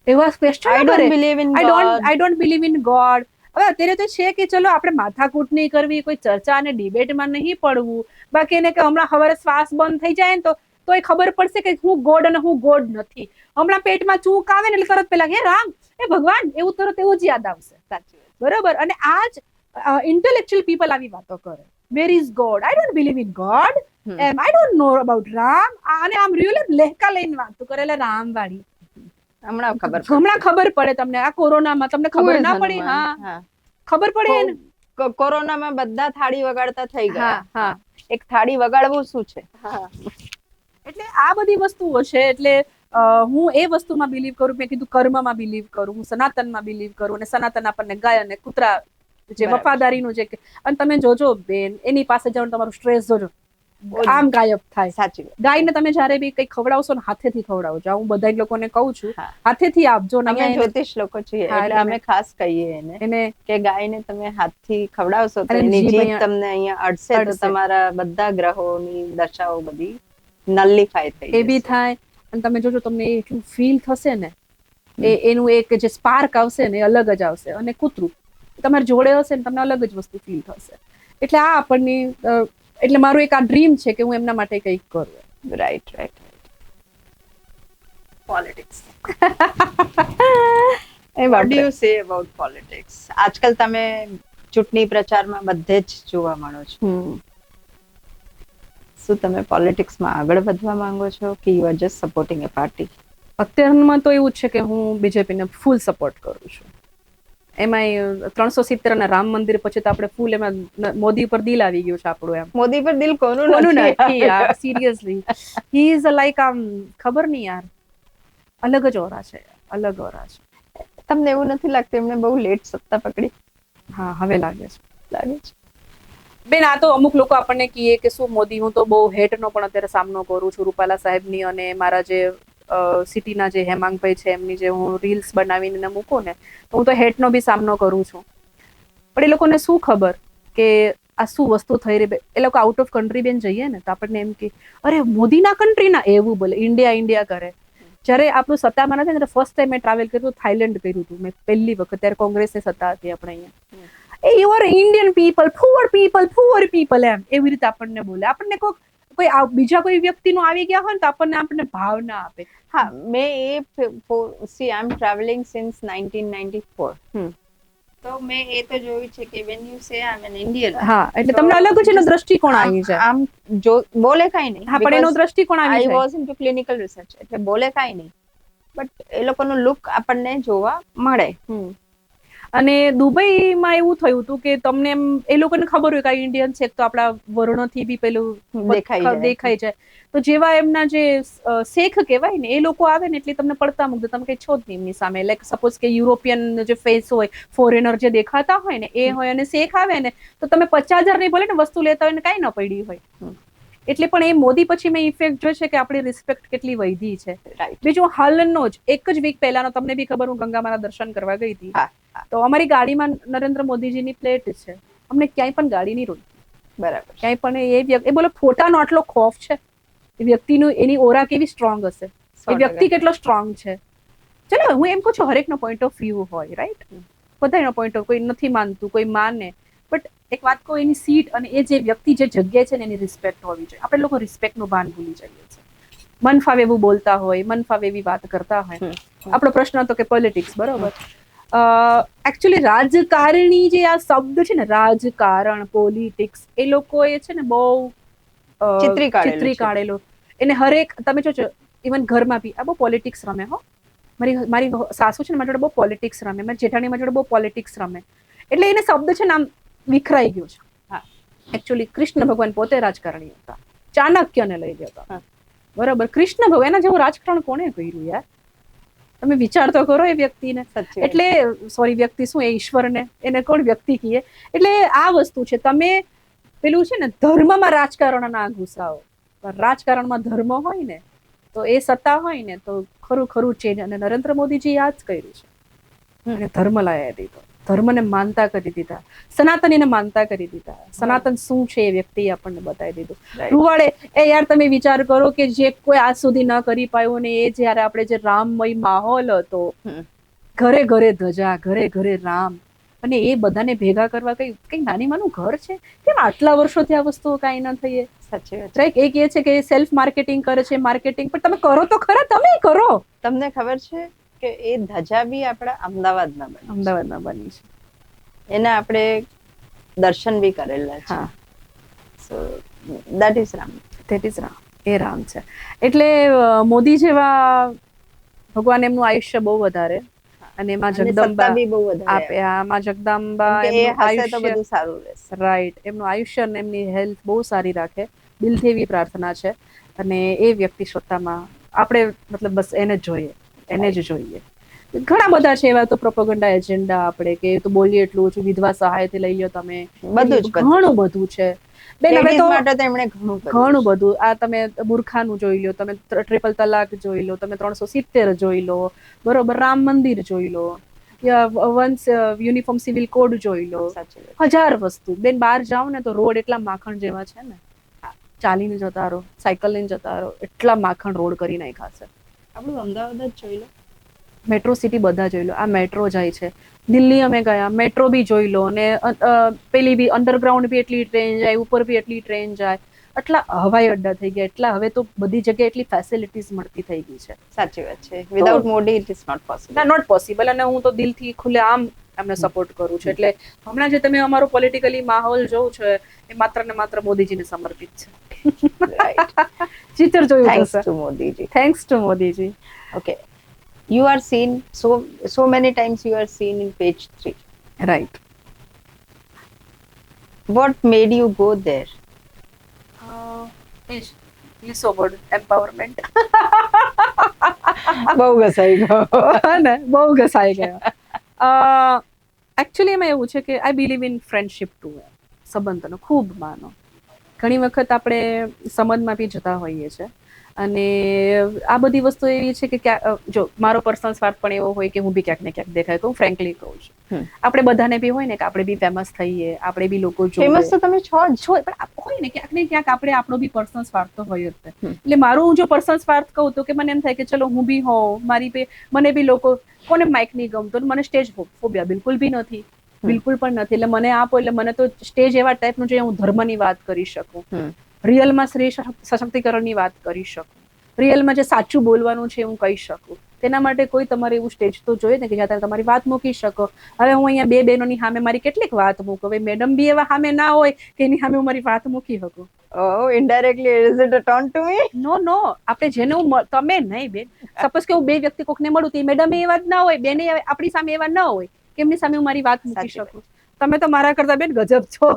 એવા question, I don't believe in God. હવે અત્યારે તો છે કે ચલો આપણે માથાકૂટ નહીં કરવી, કોઈ ચર્ચા અને ડિબેટમાં નહીં પડવું, બાકી એને કે હમણાં સવારે શ્વાસ બંધ થઈ જાય ને તો એ ખબર પડશે કે હું ગોડ અને હું ગોડ નથી. હમણાં પેટમાં ચૂક આવે ને એટલે તરત પેલા હે રામ, એ ભગવાન, એવું તરત એવું જ યાદ આવશે. સાચી વાત. બરોબર. અને આ જ intellectual people આવી વાતો કરે, where is God, I don't believe in God, I don't know about Ram, અને આમ રિયલ લહેકા લઈને વાતો કરે, એટલે રામ વાળી હમણાં ખબર પડે તમને, આ કોરોનામાં તમને ખબર ના પડી. હા, ખબર પડે ને, કોરોનામાં બધા થાળી વગાડતા થઈ ગયા. હા, એક થાળી વગાડવું શું છે. એટલે આ બધી વસ્તુઓ છે. એટલે હું એ વસ્તુમાં બિલીવ કરું, મેં કીધું કર્મમાં બિલીવ કરું, હું સનાતનમાં બિલીવ કરું, અને સનાતન આપણને ગાય અને કૂતરા જે વફાદારીનું જે, અને તમે જોજો બેન, એની પાસે જાઓ તમારું સ્ટ્રેસ જોજો આમ ગાયબ થાય. સાચી વાત. ગાયને તમે જયારે બી કઈ ખવડાવશો ને હાથેથી ખવડાવજો. હું બધા લોકોને કહું છું હાથેથી આપજો. અમે જ્યોતિષ લોકો છીએ એટલે અમે ખાસ કહીએ એને કે ગાયને તમે હાથથી ખવડાવશો તો એની જીભ તમને અહીંયા અડશે તો તમારા બધા ગ્રહોની દશાઓ બધી નલિફાય થઈ જશે. એ બી થાય. અને તમે જોજો તમને એટલું ફીલ થશે ને, એનું એક જે સ્પાર્ક આવશે ને એ અલગ જ આવશે. અને કૂતરું તમારી જોડે હશે ને તમને અલગ જ વસ્તુ ફીલ થશે. એટલે આ આપણને, એટલે મારું એક આ ડ્રીમ છે કે હું એમના માટે કંઈક કરું. Right. Politics. What do you say about politics? આજકાલ તમે ચૂંટણી પ્રચારમાં બધે જ જોવા મળો છો. શું તમે પોલિટિક્સમાં આગળ વધવા માંગો છો કે you are just supporting A party? અત્યારમાં તો એવું છે કે હું બીજેપીને ફૂલ સપોર્ટ કરું છું. એમાંય 370 અને રામ મંદિર પછી તો આપણે ફૂલ એમાં મોદી પર દિલ આવી ગયું છે આપણું એમ. મોદી પર દિલ કોનું કોનું નથી નથી યાર, સિરિયસલી હી ઇઝ લાઈક આમ ખબર નહીં યાર, અલગ જ ઓરા છે, અલગ ઓરા છે. તમને એવું નથી લાગતું એમને બહુ લેટ સત્તા પકડી? હા હવે લાગે છે. લાગે છે. બેન આ તો અમુક લોકો આપણને કહે કે શું મોદી, હું તો બહુ હેટનો પણ અત્યારે સામનો કરું છું રૂપાલા સાહેબની, અને મારા જે સિટીના જે હેમાંગભાઈ છે એમની જે હું રીલ્સ બનાવીને મૂકું ને તો હું તો હેટનો બી સામનો કરું છું. પણ એ લોકોને શું ખબર કે આ શું વસ્તુ થઈ રહી. એ લોકો આઉટ ઓફ કન્ટ્રી બેન જઈએ ને તો આપણને એમ કે અરે મોદીના કન્ટ્રીના એવું બોલે, ઇન્ડિયા ઇન્ડિયા કરે. જ્યારે આપણું સત્તામાં નથી ને ફર્સ્ટ ટાઈમ મેં ટ્રાવેલ કર્યું થાઈલેન્ડ કર્યું હતું મેં પહેલી વખત, ત્યારે કોંગ્રેસની સત્તા હતી આપણે અહીંયા. એ you are Indian people, poor people એમ એવી રીતે આપણને બોલે. આપણને કોઈ બીજા કોઈ વ્યક્તિનું આવી ગયા હોય ને તો આપણને ભાવ ના આપે. હા, મેં see I am travelling since 1994. તો મેં એ તો જોયું છે કે when you say I'm an Indian, હા એટલે તમને અલગ જ એનો દ્રષ્ટિકોણ આવી જાય. આમ જો બોલે કાઈ નહીં. હા પણ એનો દ્રષ્ટિકોણ આવી I જાય. was into clinical research, એટલે બોલે કાઈ નહીં, બટ એ લોકોનું લુક આપણને જોવા મળે. અને દુબઈમાં એવું થયું હતું કે તમને એમ એ લોકોને ખબર હોય કે આ ઇન્ડિયન છે તો આપણા વર્ણોથી બી પેલું દેખાઈ જાય. તો જેવા એમના જે શેખ કહેવાય ને એ લોકો આવે ને એટલે તમને પડતા મૂકજો, તમે કઈ છો જ નહીં એમની સામે. લાઈક સપોઝ કે યુરોપિયન જે ફેસ હોય, ફોરેનર જે દેખાતા હોય ને એ હોય, અને શેખ આવે ને તો તમે 50,000 નહીં બોલે ને વસ્તુ લેતા હોય ને કાંઈ ન પડી હોય. એટલે પણ એ મોદી પછી મેં ઇફેક્ટ જોઈ છે કે આપણી રિસ્પેક્ટ કેટલી વધી છે. બીજું હાલનો જ એક જ વીક પહેલાનો તમને બી ખબર, હું ગંગામાના દર્શન કરવા ગઈ હતી તો અમારી ગાડીમાં નરેન્દ્ર મોદીજીની પ્લેટ છે, અમને ક્યાંય પણ ગાડી નહીં રોકી. બરાબર. ક્યાંય પણ એ બોલો ફોટાનો આટલો ખોફ છે, એ વ્યક્તિનું એની ઓરા કેવી સ્ટ્રોંગ હશે, એ વ્યક્તિ કેટલો સ્ટ્રોંગ છે. ચલો હું એમ કહું છું હરેકનો પોઈન્ટ ઓફ વ્યૂ હોય, રાઈટ, બધાનો પોઈન્ટ ઓફ, કોઈ નથી માનતું, કોઈ માને, બટ એક વાત કહું, એની સીટ અને એ જે વ્યક્તિ જે જગ્યાએ છે ને એની રિસ્પેક્ટ હોવી જોઈએ. આપણે લોકો રિસ્પેક્ટનું ભાન ભૂલી જઈએ છીએ, મન ફાવે એવું બોલતા હોય, મન ફાવે એવી વાત કરતા હોય. આપણો પ્રશ્ન હતો કે પોલિટિક્સ, બરોબર. એકચ્યુઅલી રાજકારણી જે આ શબ્દ છે ને, રાજકારણ, પોલિટિક્સ, એ લોકોએ છે ને બહુ ચિત્રી કાઢેલો. એને હરેક તમે જોજો, ઇવન ઘરમાં બી આ બહુ પોલિટિક્સ રમે. હો, મારી સાસુ છે ને મારી જોડે બહુ પોલિટિક્સ રમે, મારી જેઠાણી મારી જોડે બહુ પોલિટિક્સ રમે. એટલે એને શબ્દ છે ને આમ વિખરાઈ ગયો છે. એકચ્યુઅલી કૃષ્ણ ભગવાન પોતે રાજકારણી હતા, ચાણક્યને લઈ લેતા, બરોબર. કૃષ્ણ ભગવાન એના જેવું રાજકારણ કોણે કર્યું યાર? તમે વિચાર તો કરો એ વ્યક્તિને. એટલે સોરી, વ્યક્તિ શું, એ ઈશ્વરને, એને કોણ વ્યક્તિ કહીએ? એટલે આ વસ્તુ છે, તમે પેલું છે ને ધર્મમાં રાજકારણ ના ઘુસાવો. રાજકારણમાં ધર્મ હોય ને તો એ સત્તા હોય ને તો ખરું ખરું ચેન્જ. અને નરેન્દ્ર મોદીજી આ જ કર્યું છે, અને ધર્મ લાવી દીધો, ધર્મને માનતા કરી દીધા, સનાતનીને માનતા કરી દીધા. સનાતન શું છે એ વ્યક્તિએ આપણને બતાવી દીધું. રૂવાડે એ યાર તમે વિચાર કરો કે જે કોઈ આજ સુધી ન કરી પાયું ને એ જયારે આપણે જે રામમય માહોલ હતો, ઘરે ઘરે ધજા, ઘરે ઘરે રામ, અને એ બધાને ભેગા કરવા કઈ નાની માનું ઘર છે? કેમ આટલા વર્ષોથી આ વસ્તુઓ કાંઈ ન થઈ? સાચી વાત. રાઈટ. એ કહે છે કે સેલ્ફ માર્કેટિંગ કરે છે, માર્કેટિંગ, પણ તમે કરો તો ખરા, તમે કરો. તમને ખબર છે કે એ ધજા બી આપણા અમદાવાદમાં બની છે. એના આપણે દર્શન બી કરેલા છે. So that is Ram. એ રામ છે. એટલે મોદી જેવા ભગવાન એમનું આયુષ્ય બહુ વધારે, અને એમાં જગદંબા બી બહુ આપે. આમાં જગદંબા એમનું આયુષ્ય બધું સારું રહેશે. રાઈટ. એમનું આયુષ્ય અને એમની હેલ્થ બહુ સારી રાખે, દિલથી એવી પ્રાર્થના છે. અને એ વ્યક્તિ સત્તામાં આપણે મતલબ બસ એને જ જોઈએ, એને જ જોઈએ. ઘણા બધા છે એવા તો પ્રોપેગેન્ડા એજન્ડા, આપણે કે તો બોલીએ એટલું ઓછું, વિધવા સહાયથી લઈ લો તમે, બધું જ ઘણું બધું છે. બેન હવે તો ઘણું બધું. આ તમે બુરખાનું જોઈ લો, તમે ટ્રિપલ તલાક જોઈ લો, તમે 370 જોઈ લો, બરોબર, રામ મંદિર જોઈ લો, વન્સ યુનિફોર્મ સિવિલ કોડ જોઈ લો, 1000 વસ્તુ. બેન બહાર જાઓ ને તો રોડ એટલા માખણ જેવા છે ને, ચાલીને જતા રહો, સાયકલ લઈને જતા રહો, એટલા માખણ રોડ કરી નાખ્યા છે. આપણું અમદાવાદ જ જોઈ લો, મેટ્રો સિટી બધા જોઈ લો. આ મેટ્રો જાય છે, દિલ્હી અમે ગયા, મેટ્રો બી જોઈ લો, અને પેલી બી અંડરગ્રાઉન્ડ બી એટલી ટ્રેન જાય, ઉપર બી એટલી ટ્રેન જાય, એટલા હવાઈ અડ્ડા થઈ ગયા, એટલા હવે તો બધી જગ્યાએ એટલી ફેસિલિટીઝ મળતી થઈ ગઈ છે. સાચી વાત છે. Without Modi it is not possible. Not possible. અને હું તો દિલથી ખુલ્લે આમ એમને સપોર્ટ કરું છું. એટલે હમણાં જે તમે અમારો પોલિટિકલી માહોલ જોવો છો એ માત્ર ને માત્ર મોદીજીને સમર્પિત છે. ચિત્ર જોયું thanks to Modiji. Thanks to Modiji. Okay. You are seen so many times, you are seen in page 3. Right. What made you go there? એ જ લીસો વર્ડ એમ્પાવરમેન્ટ. બહુ ઘસાઈ ગયો. ને બહુ ઘસાઈ ગયો. એકચ્યુઅલી એમાં એવું છે કે I believe in friendship too. સંબંધનો ખૂબ માનો. ઘણી વખત આપણે સંબંધમાં બી જતા હોઈએ છીએ અને આ બધી વસ્તુ એવી છે કે જો મારો પર્સનલ સ્વાર્થ પણ એવો હોય કે હું બી ક્યાંક ને ક્યાંક દેખાય તો હું ફ્રેન્કલી કહું છું. આપણે બધાને બી હોય ને કે આપણે બી ફેમસ થઈએ, આપણે બી લોકો ફેમસ તો તમે છો જ. હોય પણ હોય ને ક્યાંક ને ક્યાંક આપણે આપણો બી પર્સનલ સ્વાર્થ તો હોય જ. એટલે મારું હું જો પર્સનલ સ્વાર્થ કહું તો કે મને એમ થાય કે ચલો હું બી હોઉં, મને બી લોકો, કોને માઇક નહીં ગમતો, મને સ્ટેજ ફોબિયા બિલકુલ બી નથી, બિલકુલ પણ નથી. એટલે મને આપો એટલે મને તો સ્ટેજ એવા ટાઈપનું જોઈએ હું ધર્મની વાત કરી શકું, રિયલમાં સ્ત્રી સશક્તિકરણની વાત કરી શકું, રિયલમાં જે સાચું બોલવાનું છે હું કહી શકું. તેના માટે કોઈ તમારે એવું સ્ટેજ તો જોઈએ ને કે જ્યાં તમારી વાત મૂકી શકો. હવે હું અહીંયા બે બહેનોની સામે મારી કેટલીક વાત મૂકું, હવે મેડમ બી એવા સામે ના હોય કે એની સામે હું મારી વાત મૂકી શકું. Oh, indirectly is it a taunt to me? નો આપણે જેને તમે નહીં બેન, સપોઝ કે હું બે વ્યક્તિ કોકને મળું તો મેડમ એવા જ ના હોય, બેને આપણી સામે એવા ના હોય કે એમની સામે હું મારી વાત મૂકી શકું. તમે તો મારા કરતા બેન ગજબ છો.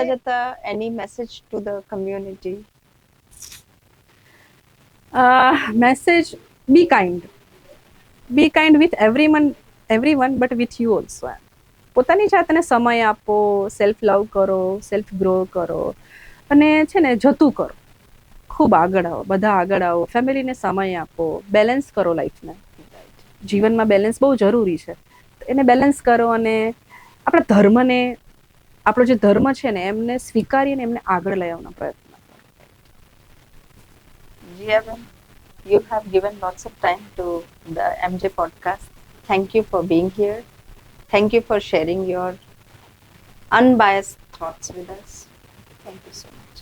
જતા any message to the community? Message: be kind with everyone but with you also. પોતાની જાતને સમય આપો, સેલ્ફ લવ કરો, સેલ્ફ ગ્રો કરો અને છે ને જતું કરો. ખૂબ આગળ આવો, બધા આગળ આવો, ફેમિલીને સમય આપો, બેલેન્સ કરો લાઈફને. જીવનમાં બેલેન્સ બહુ જરૂરી છે. એને બેલેન્સ કરો અને આપણા ધર્મને, આપણો જે ધર્મ છે ને એમને સ્વીકારીને એમને આગળ લઈ આવવાનો પ્રયત્ન કરો. Jiya, you have given lots of time to the MJ podcast. Thank you for being here. Thank you for sharing your unbiased thoughts with us. Thank you so much.